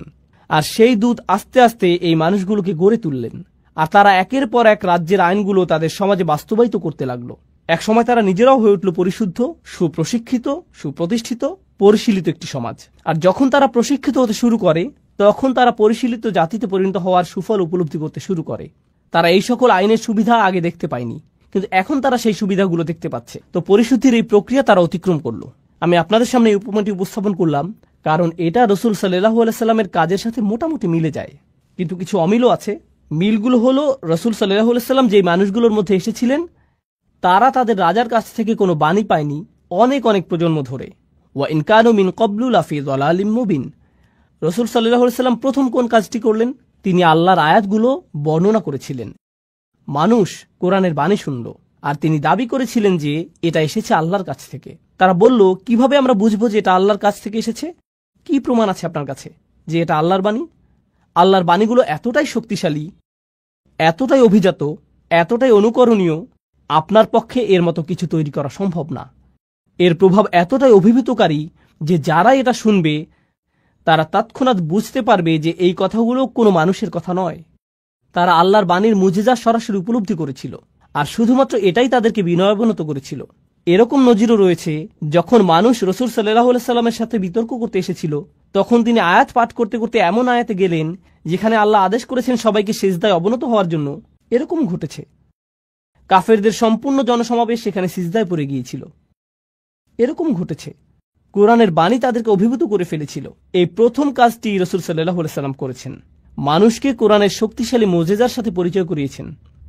আর সেই দূত আস্তে আস্তে এই মানুষগুলোকে গড়ে তুললেন, আর তারা একের পর এক রাজ্যের আইনগুলো তাদের সমাজে বাস্তবায়িত করতে লাগলো। এক সময় তারা নিজেরাও হয়ে উঠল পরিশুদ্ধ, সুপ্রশিক্ষিত, সুপ্রতিষ্ঠিত, পরিশীলিত একটি সমাজ। আর যখন তারা প্রশিক্ষিত হতে শুরু করে, তখন তারা পরিশীলিত জাতিতে পরিণত হওয়ার সুফল উপলব্ধি করতে শুরু করে। তারা এই সকল আইনের সুবিধা আগে দেখতে পায়নি, কিন্তু এখন তারা সেই সুবিধাগুলো দেখতে পাচ্ছে। তো পরিশুদ্ধির এই প্রক্রিয়া তারা অতিক্রম করলো। আমি আপনাদের সামনে এই উপমাটি উপস্থাপন করলাম কারণ এটা রসুল সাল্লাল্লাহু আলাইহি সাল্লামের কাজের সাথে মোটামুটি মিলে যায়, কিন্তু কিছু অমিলও আছে। মিলগুলো হলো, রসুল সাল্লাল্লাহু আলাইহি সাল্লাম যেই মানুষগুলোর মধ্যে এসেছিলেন, তারা তাদের রাজার কাছ থেকে কোনো বাণী পায়নি অনেক অনেক প্রজন্ম ধরে। ওয়া ইন কানু মিন ক্বাবলু লাফি যালালিম মুবিন। রসুল সাল্লাল্লাহু আলাইহি সাল্লাম প্রথম কোন কাজটি করলেন? তিনি আল্লাহর আয়াতগুলো বর্ণনা করেছিলেন। মানুষ কোরআনের বাণী শুনল, আর তিনি দাবি করেছিলেন যে এটা এসেছে আল্লাহর কাছ থেকে। তারা বলল, কিভাবে আমরা বুঝবো যে এটা আল্লাহর কাছ থেকে এসেছে? কি প্রমাণ আছে আপনার কাছে যে এটা আল্লাহর বাণী? আল্লাহর বাণীগুলো এতটাই শক্তিশালী, এতটাই অভিজাত, এতটাই অনুকরণীয়, আপনার পক্ষে এর মতো কিছু তৈরি করা সম্ভব না। এর প্রভাব এতটাই অভিভূতকারী যে যারা এটা শুনবে তারা তৎক্ষণাৎ বুঝতে পারবে যে এই কথাগুলো কোনো মানুষের কথা নয়। তারা আল্লাহর বাণীর মুজিজা সরাসরি উপলব্ধি করেছিল, আর শুধুমাত্র এটাই তাদেরকে বিনয়াবনত করেছিল। এরকম নজিরও রয়েছে, যখন মানুষ রসুল সাল্লাল্লাহু আলাইহি সাল্লামের সাথে বিতর্ক করতে এসেছিল, তখন তিনি আয়াত পাঠ করতে করতে এমন আয়াতে গেলেন যেখানে আল্লাহ আদেশ করেছেন সবাইকে সিজদায় অবনত হওয়ার জন্য। এরকম ঘটেছে, কাফেরদের সম্পূর্ণ জনসমাবেশ সেখানে সিজদায় পড়ে গিয়েছিল। এরকম ঘটেছে, কোরআনের বাণী তাদেরকে অভিভূত করে ফেলেছিল। এই প্রথম কাজটি রসুল সাল্লাল্লাহু আলাইহি সাল্লাম করেছেন, মানুষকে কোরআনের শক্তিশালী মুজিজার সাথে পরিচয় করিয়েছেন।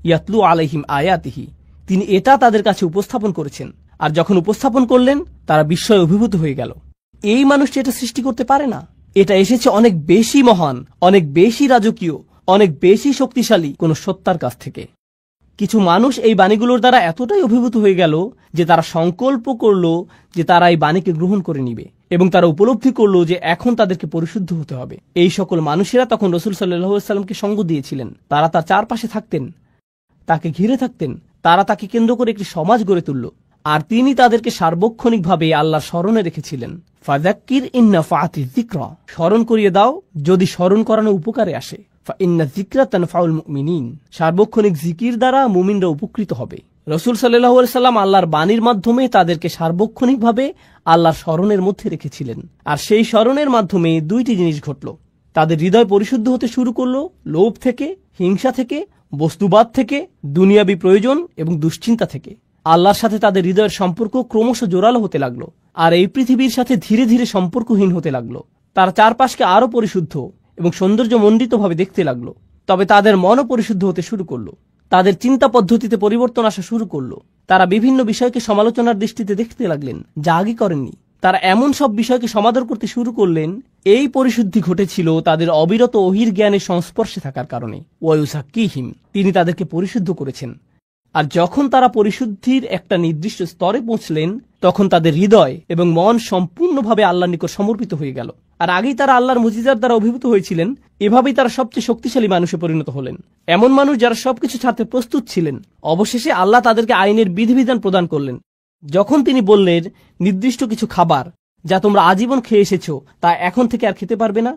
ইয়াতলু আলাইহিম আয়াতিহি, তিনি এটা তাদের কাছে উপস্থাপন করেছেন। আর যখন উপস্থাপন করলেন, তারা বিস্ময়ে অভিভূত হয়ে গেল। এই মানুষটি এটা সৃষ্টি করতে পারে না, এটা এসেছে অনেক বেশি মহান, অনেক বেশি রাজকীয়, অনেক বেশি শক্তিশালী কোন সত্তার কাছ থেকে। কিছু মানুষ এই বাণীগুলোর দ্বারা এতটাই অভিভূত হয়ে গেল যে তারা সংকল্প করল যে তারা এই বাণীকে গ্রহণ করে নিবে, এবং তারা উপলব্ধি করল যে এখন তাদেরকে পরিশুদ্ধ হতে হবে। এই সকল মানুষেরা তখন রসুল সাল্লাল্লাহু আলাইহি সাল্লামকে সঙ্গ দিয়েছিলেন। তারা তার চারপাশে থাকতেন, তাকে ঘিরে থাকতেন, তারা তাকে কেন্দ্র করে একটি সমাজ গড়ে তুলল, আর তিনি তাদেরকে সার্বক্ষণিকভাবে আল্লাহর স্মরণে রেখেছিলেন। ফাযাক্কির ইন নাফাআতিয যিকরা, স্মরণ করিয়ে দাও যদি স্মরণ করানো উপকারে আসে। ফাইন্না যিকরা তানফাউল মুমিনিন, সার্বক্ষণিক জিকির দ্বারা মুমিনরা উপকৃত হবে। রসুল সাল্লাল্লাহু আলাইহি সাল্লাম আল্লাহর বাণীর মাধ্যমে তাদেরকে সার্বক্ষণিকভাবে আল্লাহর স্মরণের মধ্যে রেখেছিলেন। আর সেই স্মরণের মাধ্যমে দুইটি জিনিস ঘটল। তাদের হৃদয় পরিশুদ্ধ হতে শুরু করলো লোভ থেকে, হিংসা থেকে, বস্তুবাদ থেকে, দুনিয়াবী প্রয়োজন এবং দুশ্চিন্তা থেকে। আল্লাহর সাথে তাদের হৃদয়ের সম্পর্ক ক্রমশ জোরালো হতে লাগলো, আর এই পৃথিবীর সাথে ধীরে ধীরে সম্পর্কহীন হতে লাগলো। তারা চারপাশকে আরো পরিশুদ্ধ এবং সৌন্দর্যমণ্ডিতভাবে দেখতে লাগলো। তবে তাদের মনও পরিশুদ্ধ হতে শুরু করলো, তাদের চিন্তা পদ্ধতিতে পরিবর্তন আসা শুরু করলো। তারা বিভিন্ন বিষয়কে সমালোচনার দৃষ্টিতে দেখতে লাগলেন, যা আগে করেননি। তারা এমন সব বিষয়কে সমাদর করতে শুরু করলেন। এই পরিশুদ্ধি ঘটেছিল তাদের অবিরত ওহির জ্ঞানের সংস্পর্শে থাকার কারণে। ওয়ায়ুযাক্কিহিম, তিনি তাদেরকে পরিশুদ্ধ করেছেন। আর যখন তারা পরিশুদ্ধির একটা নির্দিষ্ট স্তরে পৌঁছলেন, তখন তাদের হৃদয় এবং মন সম্পূর্ণভাবে আল্লাহর নিকট সমর্পিত হয়ে গেল। আর আগেই তারা আল্লাহর মুজিজার দ্বারা অভিভূত হয়েছিলেন। এভাবেই তারা সবচেয়ে শক্তিশালী মানুষে পরিণত হলেন, এমন মানুষ যারা সবকিছু ছাড়তে প্রস্তুত ছিলেন। অবশেষে আল্লাহ তাদেরকে আইনের বিধিবিধান প্রদান করলেন। যখন তিনি বললেন, নির্দিষ্ট কিছু খাবার যা তোমরা আজীবন খেয়ে এসেছো তা এখন থেকে আর খেতে পারবে না,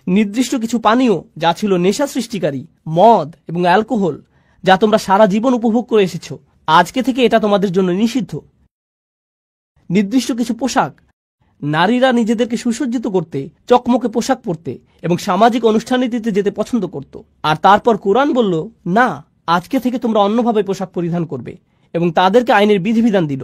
নির্দিষ্ট কিছু পানীয় যা ছিল নেশা সৃষ্টিকারী, মদ এবং অ্যালকোহল, যা তোমরা সারা জীবন উপভোগ করে এসেছো, আজকে থেকে এটা তোমাদের জন্য নিষিদ্ধ, নির্দিষ্ট কিছু পোশাক, নারীরা নিজেদেরকে সুসজ্জিত করতে, চকমকে পোশাক পরতে এবং সামাজিক অনুষ্ঠানীতিতে যেতে পছন্দ করত। আর তারপর কোরআন বলল, না, আজকে থেকে তোমরা অন্যভাবে পোশাক পরিধান করবে, এবং তাদেরকে আইনের বিধিবিধান দিল।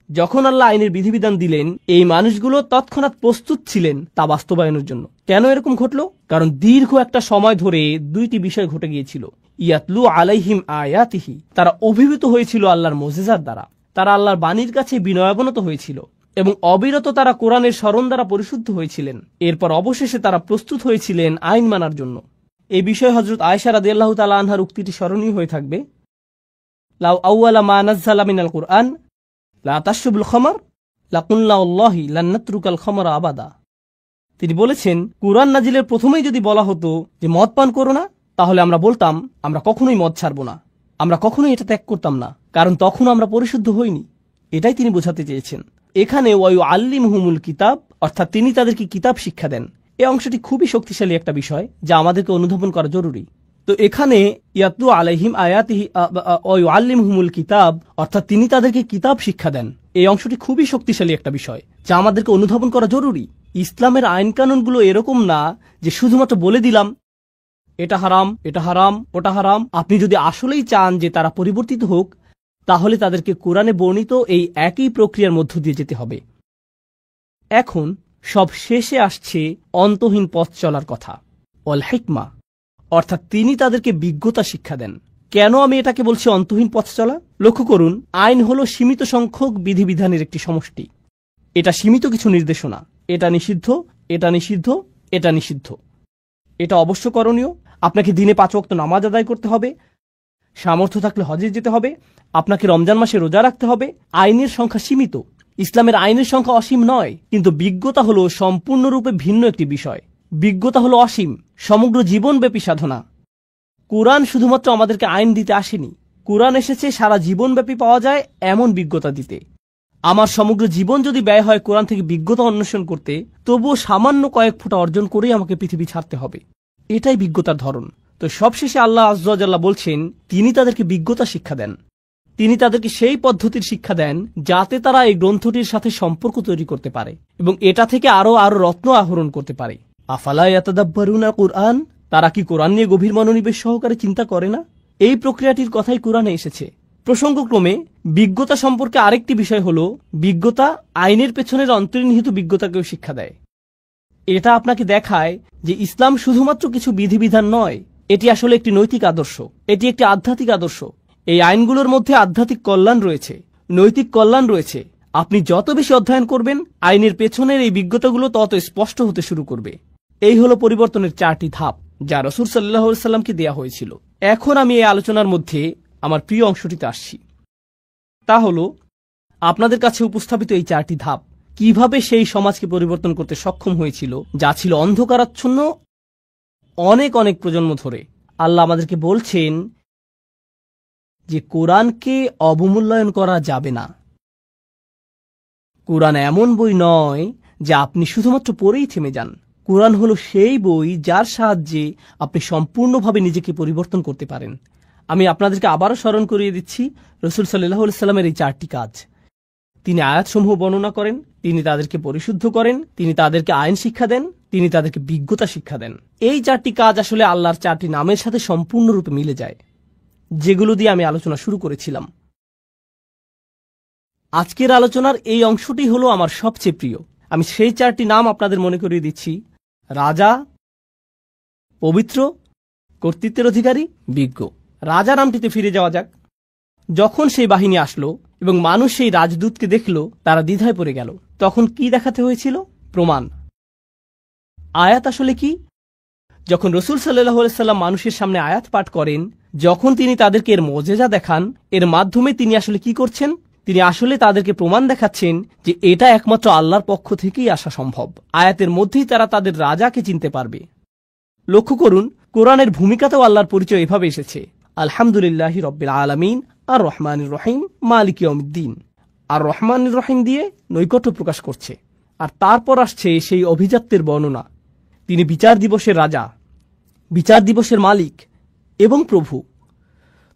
যখন আল্লাহ আইনের বিধিবিধান দিলেন, এই মানুষগুলো তৎক্ষণাৎ প্রস্তুত ছিলেন তা বাস্তবায়নের জন্য। কেন এরকম ঘটল? কারণ দীর্ঘ একটা সময় ধরে দুইটি বিষয় ঘটে গিয়েছিল। ইয়াতলু আলাইহিম আয়াতিহি, তারা অভিভূত হয়েছিল আল্লাহর মুজিজাত দ্বারা, তারা আল্লাহর বাণীর কাছে বিনয়াবনত হয়েছিল এবং অবিরত তারা কোরআনের স্মরণ দ্বারা পরিশুদ্ধ হয়েছিলেন। এরপর অবশেষে তারা প্রস্তুত হয়েছিলেন আইন মানার জন্য। এই বিষয়ে হযরত আয়েশা রাদিয়াল্লাহু তাআলা আনহার উক্তিটি স্মরণীয় হয়ে থাকবে, লাউ আউয়ালা মা নাযালা মিনাল কুরআন লা তাশরবুল খামর লাকুল্লা আল্লাহি লান নাতরুকাল খামরা আবাদা। তিনি বলেছেন, কুরআন নাজিলের প্রথমেই যদি বলা হতো যে মদ পান করো না, তাহলে আমরা বলতাম আমরা কখনোই মদ ছাড়ব না, আমরা কখনোই এটা ত্যাগ করতাম না, কারণ তখন আমরা পরিশুদ্ধ হইনি। এটাই তিনি বোঝাতে চেয়েছেন। এখানে ওয়ায়ু আল্লিমহুমুল কিতাব, অর্থাৎ তিনি তাদেরকে কিতাব শিক্ষা দেন, এই অংশটি খুবই শক্তিশালী একটা বিষয় যা আমাদেরকে অনুধাবন করা জরুরি। তো এখানে ইয়াতলু আলাইহিম আয়াতিহি ওয়ায়ু আল্লিমহুমুল কিতাব, অর্থাৎ তিনি তাদেরকে কিতাব শিক্ষা দেন, এই অংশটি খুবই শক্তিশালী একটা বিষয় যা আমাদেরকে অনুধাবন করা জরুরি। ইসলামের আইন কানুনগুলো এরকম না যে শুধুমাত্র বলে দিলাম এটা হারাম, এটা হারাম, ওটা হারাম। আপনি যদি আসলেই চান যে তারা পরিবর্তিত হোক, তাহলে তাদেরকে কোরআনে বর্ণিত এই একই প্রক্রিয়ার মধ্য দিয়ে যেতে হবে। এখন সব শেষে আসছে অন্তহীন পথ চলার কথা, ওয়াল হিকমা, অর্থাৎ তিনি তাদেরকে বিজ্ঞতা শিক্ষা দেন। কেন আমি এটাকে বলছি অন্তহীন পথ চলা? লক্ষ্য করুন, আইন হলো সীমিত সংখ্যক বিধিবিধানের একটি সমষ্টি। এটা সীমিত কিছু নির্দেশনা, এটা নিষিদ্ধ, এটা নিষিদ্ধ, এটা নিষিদ্ধ, এটা অবশ্য করণীয়। আপনাকে দিনে 5 ওয়াক্ত নামাজ আদায় করতে হবে, সামর্থ্য থাকলে হজে যেতে হবে, আপনাকে রমজান মাসে রোজা রাখতে হবে। আইনের সংখ্যা সীমিত, ইসলামের আইনের সংখ্যা অসীম নয়। কিন্তু বিজ্ঞতা হলো সম্পূর্ণরূপে ভিন্ন একটি বিষয়। বিজ্ঞতা হলো অসীম, সমগ্র জীবনব্যাপী সাধনা। কুরআন শুধুমাত্র আমাদেরকে আইন দিতে আসেনি, কুরআন এসেছে সারা জীবনব্যাপী পাওয়া যায় এমন বিজ্ঞতা দিতে। আমার সমগ্র জীবন যদি ব্যয় হয় কোরআন থেকে বিজ্ঞতা অন্বেষণ করতে, তবুও সামান্য কয়েক ফোঁটা অর্জন করেই আমাকে পৃথিবী ছাড়তে হবে। এটাই বিজ্ঞতার ধরন। তো সবশেষে আল্লাহ আযজা ওয়া জাল্লা বলছেন, তিনি তাদেরকে বিজ্ঞতা শিক্ষা দেন, তিনি তাদেরকে সেই পদ্ধতির শিক্ষা দেন যাতে তারা এই গ্রন্থটির সাথে সম্পর্ক তৈরি করতে পারে এবং এটা থেকে আরো রত্ন আহরণ করতে পারে। আফালা ইয়াতাদাব্বারুনা কুরআন, তারা কি কোরআন নিয়ে গভীর মনোনিবেশ সহকারে চিন্তা করে না? এই প্রক্রিয়াটির কথাই কোরআনে এসেছে। প্রসঙ্গক্রমে বিজ্ঞতা সম্পর্কে আরেকটি বিষয় হলো, বিজ্ঞতা আইনের পেছনের অন্তর্নিহিত বিজ্ঞতাকেও শিক্ষা দেয়। এটা আপনাকে দেখায় যে ইসলাম শুধুমাত্র কিছু বিধিবিধান নয়, এটি আসলে একটি নৈতিক আদর্শ, এটি একটি আধ্যাত্মিক আদর্শ। এই আইনগুলোর মধ্যে আধ্যাত্মিক কল্যাণ রয়েছে, নৈতিক কল্যাণ রয়েছে। আপনি যত বেশি অধ্যয়ন করবেন, আইনের পেছনের এই বিজ্ঞতাগুলো তত স্পষ্ট হতে শুরু করবে। এই হলো পরিবর্তনের 4টি ধাপ যা রাসূল সাল্লাল্লাহু আলাইহি ওয়াসাল্লামকে দেয়া হয়েছিল। এখন আমি এই আলোচনার মধ্যে আমার প্রিয় অংশটিতে আসছি। তা হলো আপনাদের কাছে উপস্থাপিত এই 4টি ধাপ কিভাবে সেই সমাজকে পরিবর্তন করতে সক্ষম হয়েছিল যা ছিল অন্ধকারাচ্ছন্ন অনেক অনেক প্রজন্ম ধরে। আল্লাহ আমাদেরকে বলছেন যে কোরআনকে অবমূল্যায়ন করা যাবে না। কোরআন এমন বই নয় যা আপনি শুধুমাত্র পড়েই থেমে যান। কোরআন হলো সেই বই যার সাহায্যে আপনি সম্পূর্ণভাবে নিজেকে পরিবর্তন করতে পারেন। আমি আপনাদেরকে আবারও স্মরণ করিয়ে দিচ্ছি রাসূল সাল্লাল্লাহু আলাইহি ওয়াসাল্লামের এই 4টি কাজ। তিনি আয়াতসমূহ বর্ণনা করেন, তিনি তাদেরকে পরিশুদ্ধ করেন, তিনি তাদেরকে আইন শিক্ষা দেন, তিনি তাদেরকে বিজ্ঞতা শিক্ষা দেন। এই 4টি কাজ আসলে আল্লাহর 4টি নামের সাথে সম্পূর্ণরূপে মিলে যায়, যেগুলো দিয়ে আমি আলোচনা শুরু করেছিলাম। আজকের আলোচনার এই অংশটি হলো আমার সবচেয়ে প্রিয়। আমি সেই 4টি নাম আপনাদের মনে করিয়ে দিচ্ছি: রাজা, পবিত্র, কর্তৃত্বের অধিকারী, বিজ্ঞ। রাজা নামটিতে ফিরে যাওয়া যাক। যখন সেই বাহিনী আসলো এবং মানুষ সেই রাজদূতকে দেখল, তারা দ্বিধায় পড়ে গেল। তখন কি দেখাতে হয়েছিল? প্রমাণ। আয়াত আসলে কি? যখন রাসূল সাল্লাল্লাহু আলাইহি ওয়াসাল্লাম মানুষের সামনে আয়াত পাঠ করেন, যখন তিনি তাদেরকে এর মুজিজা দেখান, এর মাধ্যমে তিনি আসলে কি করছেন? তিনি আসলে তাদেরকে প্রমাণ দেখাচ্ছেন যে এটা একমাত্র আল্লাহর পক্ষ থেকেই আসা সম্ভব। আয়াতের মধ্যেই তারা তাদের রাজাকে চিনতে পারবে। লক্ষ্য করুন, কোরআনের ভূমিকাতেও আল্লাহর পরিচয় এভাবে এসেছে: আলহামদুলিল্লাহি রাব্বিল আলামিন, আর রহমানির রহিম, মালিক ইয়াউমিদ্দিন। আর রহমানির রহিম দিয়ে নৈকট্য প্রকাশ করছে। আর তারপর আসছে সেই অভিজাত্যের বর্ণনা। তিনি বিচার দিবসের রাজা, বিচার দিবসের মালিক এবং প্রভু।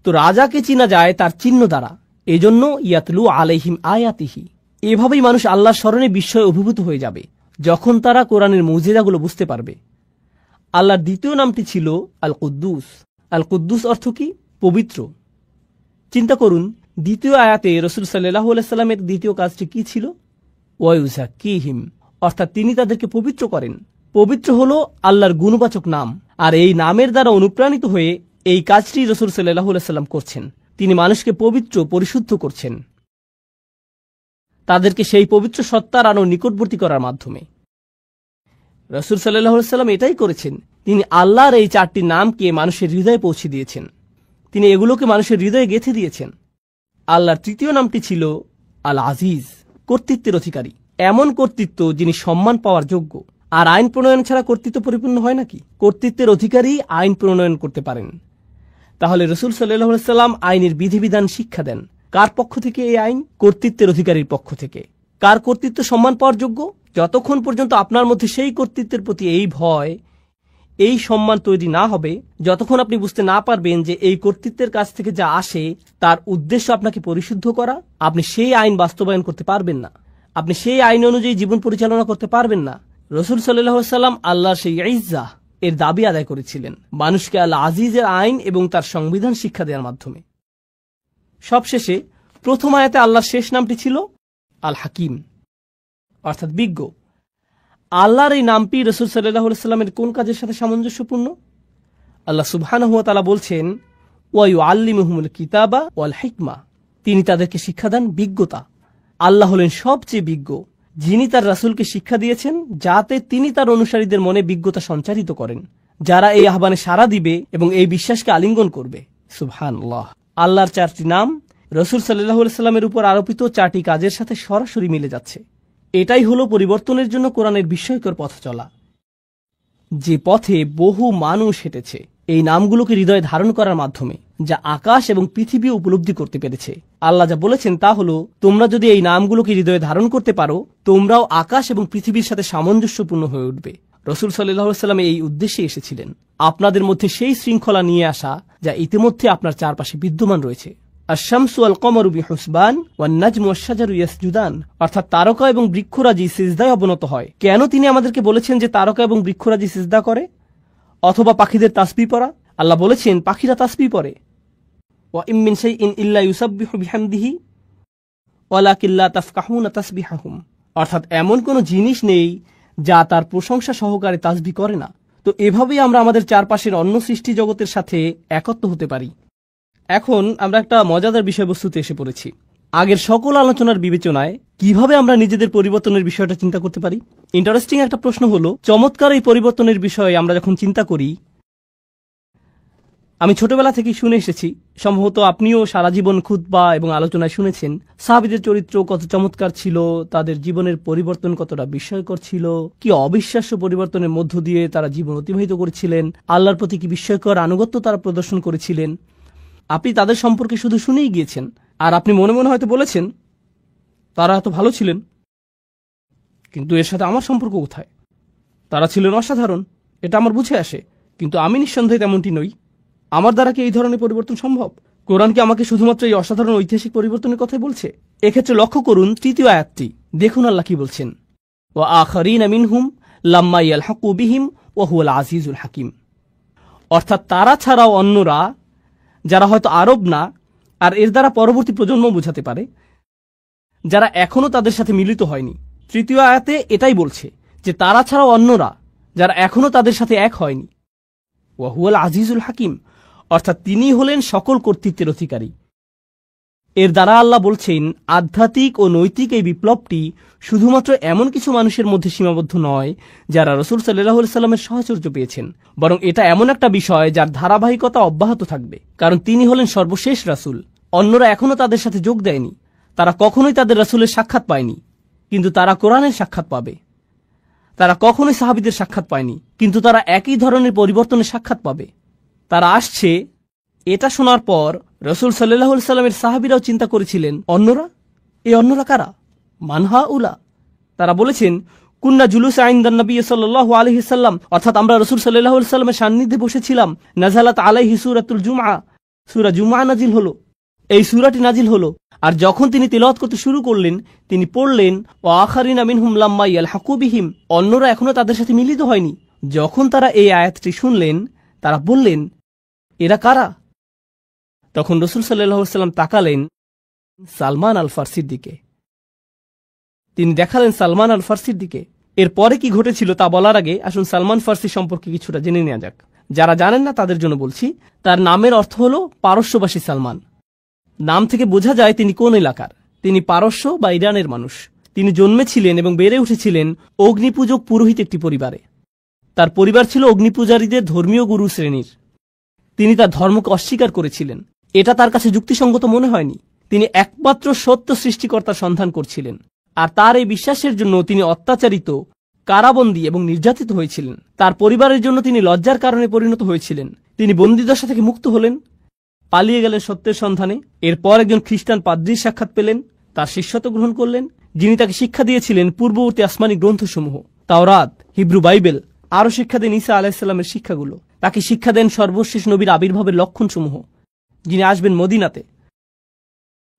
তো রাজাকে চিনা যায় তার চিহ্ন দ্বারা। এজন্য ইয়াতলু আলাইহিম আয়াতিহি। এভাবেই মানুষ আল্লাহর স্মরণে বিস্ময়ে অভিভূত হয়ে যাবে যখন তারা কোরআনের মুজিজাগুলো বুঝতে পারবে। আল্লাহর দ্বিতীয় নামটি ছিল আল কুদ্দুস। আল কুদ্দুস অর্থ কি? পবিত্র। চিন্তা করুন, দ্বিতীয় আয়াতে রাসূল সাল্লাল্লাহু আলাইহি সাল্লামের দ্বিতীয় কাজটি কি ছিল? ওয়ায়ুযাক্কিহিম, অর্থাৎ তিনি তাদেরকে পবিত্র করেন। পবিত্র হলো আল্লাহর গুণবাচক নাম, আর এই নামের দ্বারা অনুপ্রাণিত হয়ে এই কাজটি রাসূল সাল্লাল্লাহু আলাইহি সাল্লাম করছেন। তিনি মানুষকে পবিত্র, পরিশুদ্ধ করছেন, তাদেরকে সেই পবিত্র সত্তার আরো নিকটবর্তী করার মাধ্যমে। রাসূল সাল্লাল্লাহু আলাইহি সাল্লাম এটাই করেছেন। তিনি আল্লাহর এই 4টি নামকে মানুষের হৃদয়ে পৌঁছে দিয়েছেন। তিনি এগুলোকে মানুষের হৃদয়ে গেঁথে দিয়েছেন। আল্লাহর তৃতীয় নামটি ছিল আল আজিজ, কর্তৃত্বের অধিকারী। এমন কর্তৃত্ব যিনি সম্মান পাওয়ার যোগ্য। আর আইন প্রণয়ন ছাড়া কর্তৃত্ব পরিপূর্ণ হয় নাকি? কর্তৃত্বের অধিকারী আইন প্রণয়ন করতে পারেন। তাহলে রাসূল সাল্লাল্লাহু আলাইহি সাল্লাম আইনের বিধিবিধান শিক্ষা দেন। কার পক্ষ থেকে এই আইন? কর্তৃত্বের অধিকারীর পক্ষ থেকে। কার কর্তৃত্ব সম্মান পাওয়ার যোগ্য? যতক্ষণ পর্যন্ত আপনার মধ্যে সেই কর্তৃত্বের প্রতি এই ভয়, এই সম্মান তৈরি না হবে, যতক্ষণ আপনি বুঝতে না পারবেন যে এই কর্তৃত্বের কাছ থেকে যা আসে তার উদ্দেশ্য আপনাকে পরিশুদ্ধ করা, আপনি সেই আইন বাস্তবায়ন করতে পারবেন না। আপনি সেই আইন অনুযায়ী জীবন পরিচালনা করতে পারবেন না। রাসূল সাল্লাল্লাহু আলাইহি সাল্লাম আল্লাহর সেই ইজ্জাহ এর দাবি আদায় করেছিলেন মানুষকে আল আজিজের আইন এবং তার সংবিধান শিক্ষা দেওয়ার মাধ্যমে। সবশেষে প্রথম আয়াতে আল্লাহর শেষ নামটি ছিল আল হাকিম, অর্থাৎ বিজ্ঞ। আল্লাহর এই নামটি রাসূল সাল্লাল্লাহু আলাইহি সাল্লামের কোন কাজের সাথে সামঞ্জস্যপূর্ণ? আল্লাহ সুবহানাহু ওয়া তাআলা বলছেন, ওয়া ইউআল্লিমুহুমুল কিতাবা ওয়াল হিকমা, তিনি তাদেরকে শিক্ষা দেন বিজ্ঞতা। আল্লাহ হলেন সবচেয়ে বিজ্ঞ, যিনি তার রাসূলকে শিক্ষা দিয়েছেন যাতে তিনি তার অনুসারীদের মনে বিজ্ঞতা সঞ্চারিত করেন, যারা এই আহ্বানে সাড়া দিবে এবং এই বিশ্বাসকে আলিঙ্গন করবে। সুবহানাল্লাহ। আল্লাহর 4টি নাম রাসূল সাল্লাল্লাহু আলাইহি সাল্লামের উপর আরোপিত 4টি কাজের সাথে সরাসরি মিলে যাচ্ছে। এটাই হলো পরিবর্তনের জন্য কোরআনের বিস্ময়কর পথ চলা, যে পথে বহু মানুষ হেঁটেছে এই নামগুলোকে হৃদয়ে ধারণ করার মাধ্যমে, যা আকাশ এবং পৃথিবী উপলব্ধি করতে পেরেছে। আল্লাহ যা বলেছেন তা হলো, তোমরা যদি এই নামগুলোকে হৃদয়ে ধারণ করতে পারো, তোমরাও আকাশ এবং পৃথিবীর সাথে সামঞ্জস্যপূর্ণ হয়ে উঠবে। রাসূল সাল্লাল্লাহু আলাইহি সাল্লাম এই উদ্দেশ্যে এসেছিলেন, আপনাদের মধ্যে সেই শৃঙ্খলা নিয়ে আসা যা ইতিমধ্যে আপনার চারপাশে বিদ্যমান রয়েছে। আশ-শামসু ওয়াল কমারু বিহুসবান ওয়ান নাজমু ওয়াশ-শাজারু ইয়াসজুদান, অর্থাৎ তারকা এবং বৃক্ষরাজি সিজদায় অবনত হয়। কেন তিনি আমাদেরকে বলেছেন যে তারকা এবং বৃক্ষরাজি সিজদা করে? অথবা পাখিদের তাসবিহ পড়া? আল্লাহ বলেছেন পাখিরা তাসবিহ পড়ে। ওয়া ইম মিন শাইইন ইল্লা ইউসাব্বিহু বিহামদিহি ওয়ালাকিন লা তাফকাহুনা তাসবিহাহুম, অর্থাৎ এমন কোনো জিনিস নেই যা তার প্রশংসা সহকারে তাসবিহ করে না। তো এভাবেই আমরা আমাদের চারপাশের অন্য সৃষ্টি জগতের সাথে একত্র হতে পারি। এখন আমরা একটা মজাদার বিষয়বস্তুতে এসে পড়েছি। আগের সকল আলোচনার বিবেচনায় কিভাবে আমরা নিজেদের পরিবর্তনের বিষয়টা চিন্তা করতে পারি? ইন্টারেস্টিং একটা প্রশ্ন হলো, চমৎকার এই পরিবর্তনের বিষয়ে আমরা যখন চিন্তা করি, আমি ছোটবেলা থেকেই শুনে এসেছি, সম্ভবত আপনিও সারা জীবন খুতবা এবং আলোচনায় শুনেছেন, সাহাবীদের চরিত্র কত চমৎকার ছিল, তাদের জীবনের পরিবর্তন কতটা বিস্ময়কর ছিল, কি অবিশ্বাস্য পরিবর্তনের মধ্য দিয়ে তারা জীবন অতিবাহিত করেছিলেন, আল্লাহর প্রতি কি বিস্ময়কর আনুগত্য তারা প্রদর্শন করেছিলেন। আপনি তাদের সম্পর্কে শুধু শুনেই গিয়েছেন, আর আপনি মনে মনে হয়তো বলেছেন তারা এত ভালো ছিলেন, কিন্তু এর সাথে আমার সম্পর্ক কোথায়? তারা ছিলেন অসাধারণ, এটা আমার বুঝে আসে, কিন্তু আমি নিঃসন্দেহে তেমনটি নই। আমার দ্বারা কি এই ধরনের পরিবর্তন সম্ভব? কোরআন কি আমাকে শুধুমাত্র এই অসাধারণ ঐতিহাসিক পরিবর্তনের কথাই বলছে? এক্ষেত্রে লক্ষ্য করুন তৃতীয় আয়াতটি, দেখুন আল্লাহ কি বলছেন, ওয়া আখারিনা মিনহুম লাম্মা ইয়ালহাকু বিহিম ওয়া হুয়াল আজিজুল হাকিম, অর্থাৎ তারা ছাড়াও অন্যরা, যারা হয়তো আরব না, আর এর দ্বারা পরবর্তী প্রজন্ম বোঝাতে পারে, যারা এখনো তাদের সাথে মিলিত হয়নি। তৃতীয় আয়াতে এটাই বলছে যে তারা ছাড়াও অন্যরা, যারা এখনো তাদের সাথে এক হয়নি। ওয়া হুয়াল আজিজুল হাকিম, অর্থাৎ তিনি হলেন সকল কর্তৃত্বের অধিকারী। এর দ্বারা আল্লাহ বলছেন আধ্যাত্মিক ও নৈতিক এই বিপ্লবটি শুধুমাত্র এমন কিছু মানুষের মধ্যে সীমাবদ্ধ নয় যারা রাসূল সাল্লাল্লাহু আলাইহি সাল্লামের সাহচর্য পেয়েছেন, বরং এটা এমন একটা বিষয় যার ধারাবাহিকতা অব্যাহত থাকবে, কারণ তিনি হলেন সর্বশেষ রাসূল। অন্যরা এখনো তাদের সাথে যোগ দেয়নি, তারা কখনোই তাদের রাসূলের সাক্ষাৎ পায়নি, কিন্তু তারা কোরআনের সাক্ষাৎ পাবে। তারা কখনোই সাহাবীদের সাক্ষাৎ পায়নি, কিন্তু তারা একই ধরনের পরিবর্তনের সাক্ষাৎ পাবে। তারা আসছে। এটা শোনার পর রাসূল সাল্লাল্লাহু আলাইহি সাল্লামের সাহাবীরাও চিন্তা করেছিলেন, অন্যরা? এই অন্যরা কারা? মানহা উলা। তারা বলেছেন, কুন্না জুলুস ইনদান নবী সাল্লাল্লাহু আলাইহি সাল্লাম, অর্থাৎ আমরা রাসূল সাল্লাল্লাহু আলাইহি সাল্লামের সান্নিধ্যে বসেছিলাম। নাযালাত আলাইহি সূরাতুল জুমআ, সূরা জুমআ নাজিল হলো। এই সূরাটি নাজিল হলো, আর যখন তিনি তিলাওয়াত করতে শুরু করলেন, তিনি পড়লেন, ওয়া আখারিনা মিনহুম লাম্মা ইয়ালহাকু বিহিম, অন্যরা এখনো তাদের সাথে মিলিত হয়নি। যখন তারা এই আয়াতটি শুনলেন, তারা বললেন, এরা কারা? তখন রাসূল সাল্লাল্লাহু আলাইহি সাল্লাম তাকালেন সালমান আল ফার্সির দিকে। তিনি দেখালেন সালমান আল ফার্সির দিকে। এরপরে কি ঘটেছিল তা বলার আগে আসুন সালমান ফার্সি সম্পর্কে কিছুটা জেনে নেওয়া যাক। যারা জানেন না তাদের জন্য বলছি, তার নামের অর্থ হল পারস্যবাসী সালমান। নাম থেকে বোঝা যায় তিনি কোন এলাকার। তিনি পারস্য বা ইরানের মানুষ। তিনি জন্মেছিলেন এবং বেড়ে উঠেছিলেন অগ্নিপূজক পুরোহিত একটি পরিবারে। তার পরিবার ছিল অগ্নিপূজারীদের ধর্মীয় গুরু শ্রেণীর। তিনি তার ধর্মকে অস্বীকার করেছিলেন। এটা তার কাছে যুক্তিসঙ্গত মনে হয়নি। তিনি একমাত্র সত্য সৃষ্টিকর্তার সন্ধান করছিলেন, আর তার এই বিশ্বাসের জন্য তিনি অত্যাচারিত, কারাবন্দী এবং নির্যাতিত হয়েছিলেন। তার পরিবারের জন্য তিনি লজ্জার কারণে পরিণত হয়েছিলেন। তিনি বন্দিদশা থেকে মুক্ত হলেন, পালিয়ে গেলেন সত্যের সন্ধানে। এরপর একজন খ্রিস্টান পাদ্রীর সাক্ষাৎ পেলেন, তার শিষ্যত্ব গ্রহণ করলেন, যিনি তাকে শিক্ষা দিয়েছিলেন পূর্ববর্তী আসমানি গ্রন্থসমূহ, তাওরাত, হিব্রু বাইবেল, আরও শিক্ষা দেন ঈসা আলাইহিসসালামের শিক্ষাগুলো। তাকে শিক্ষা দেন সর্বশেষ নবীর আবির্ভাবের লক্ষণসমূহ, যিনি আসবেন মদিনাতে।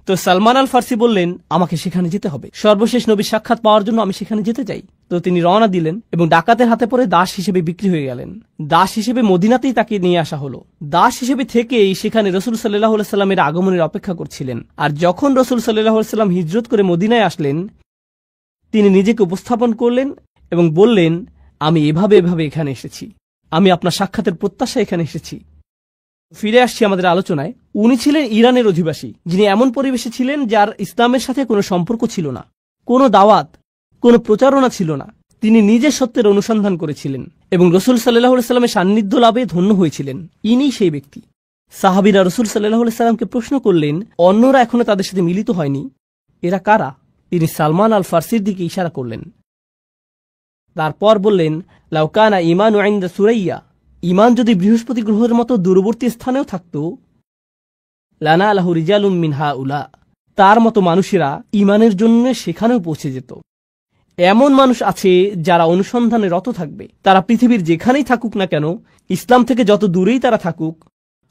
তো সালমান আল ফার্সি বললেন, আমাকে সেখানে যেতে হবে, সর্বশেষ নবীর সাক্ষাৎ পাওয়ার জন্য আমি সেখানে যেতে চাই। তো তিনি রওনা দিলেন এবং ডাকাতের হাতে পড়ে দাস হিসেবে বিক্রি হয়ে গেলেন। দাস হিসেবে মদিনাতেই তাকে নিয়ে আসা হলো। দাস হিসেবে থেকেই সেখানে রসুল সাল্লাহ সাল্লামের আগমনের অপেক্ষা করছিলেন। আর যখন রসুল সাল্লাহ সাল্লাম হিজরত করে মদিনায় আসলেন, তিনি নিজেকে উপস্থাপন করলেন এবং বললেন, আমি এভাবে এখানে এসেছি, আমি আপনার সাক্ষাতের প্রত্যাশা এখানে এসেছি। ফিরে আসছি আমাদের আলোচনায়। উনি ছিলেন ইরানের অধিবাসী, যিনি এমন পরিবেশে ছিলেন যার ইসলামের সাথে কোনো সম্পর্ক ছিল না, কোনো দাওয়াত, কোনো প্রচারণা ছিল না। তিনি নিজে সত্যের অনুসন্ধান করেছিলেন এবং রসুল সাল্লাহ সাল্লামের সান্নিধ্য লাভে ধন্য হয়েছিলেন। ইনি সেই ব্যক্তি। সাহাবীরা রসুল সাল্লাহ সাল্লামকে প্রশ্ন করলেন, অন্যরা এখনো তাদের সাথে মিলিত হয়নি, এরা কারা? তিনি সালমান আল ফার্সির দিকে ইশারা করলেন। তারপর বললেন, লাউকানা ঈমানু ইনদা সুরাইয়া, ঈমান যদি বৃহস্পতি গ্রহের মতো দূরবর্তী স্থানেও থাকত, লানা আলাহু রিজালুম মিন হাউলা, তার মতো মানুষেরা ঈমানের জন্য সেখানেও পৌঁছে যেত। এমন মানুষ আছে যারা অনুসন্ধানে রত থাকবে। তারা পৃথিবীর যেখানেই থাকুক না কেন, ইসলাম থেকে যত দূরেই তারা থাকুক,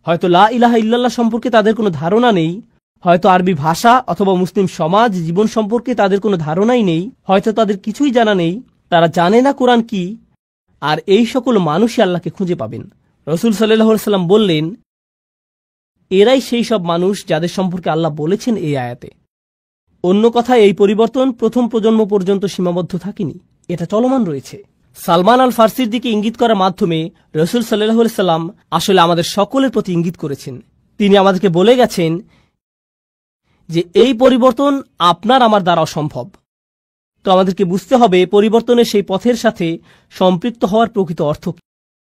হয়তো লা ইলাহা ইল্লাল্লাহ সম্পর্কে তাদের কোনো ধারণা নেই, হয়তো আরবি ভাষা অথবা মুসলিম সমাজ জীবন সম্পর্কে তাদের কোনো ধারণাই নেই, হয়তো তাদের কিছুই জানা নেই, তারা জানে না কোরআন কি, আর এই সকল মানুষই আল্লাহকে খুঁজে পাবেন। রসুল সাল্লাল্লাহু আলাইহি সাল্লাম বললেন, এরাই সেই সব মানুষ যাদের সম্পর্কে আল্লাহ বলেছেন এই আয়াতে। অন্য কথায়, এই পরিবর্তন প্রথম প্রজন্ম পর্যন্ত সীমাবদ্ধ থাকেনি, এটা চলমান রয়েছে। সালমান আল ফার্সির দিকে ইঙ্গিত করার মাধ্যমে রসুল সাল্লাল্লাহু আলাইহি সাল্লাম আসলে আমাদের সকলের প্রতি ইঙ্গিত করেছেন। তিনি আমাদেরকে বলে গেছেন যে এই পরিবর্তন আপনার আমার দ্বারা অসম্ভব। তো আমাদেরকে বুঝতে হবে পরিবর্তনের সেই পথের সাথে সম্পৃক্ত হওয়ার প্রকৃত অর্থ কি।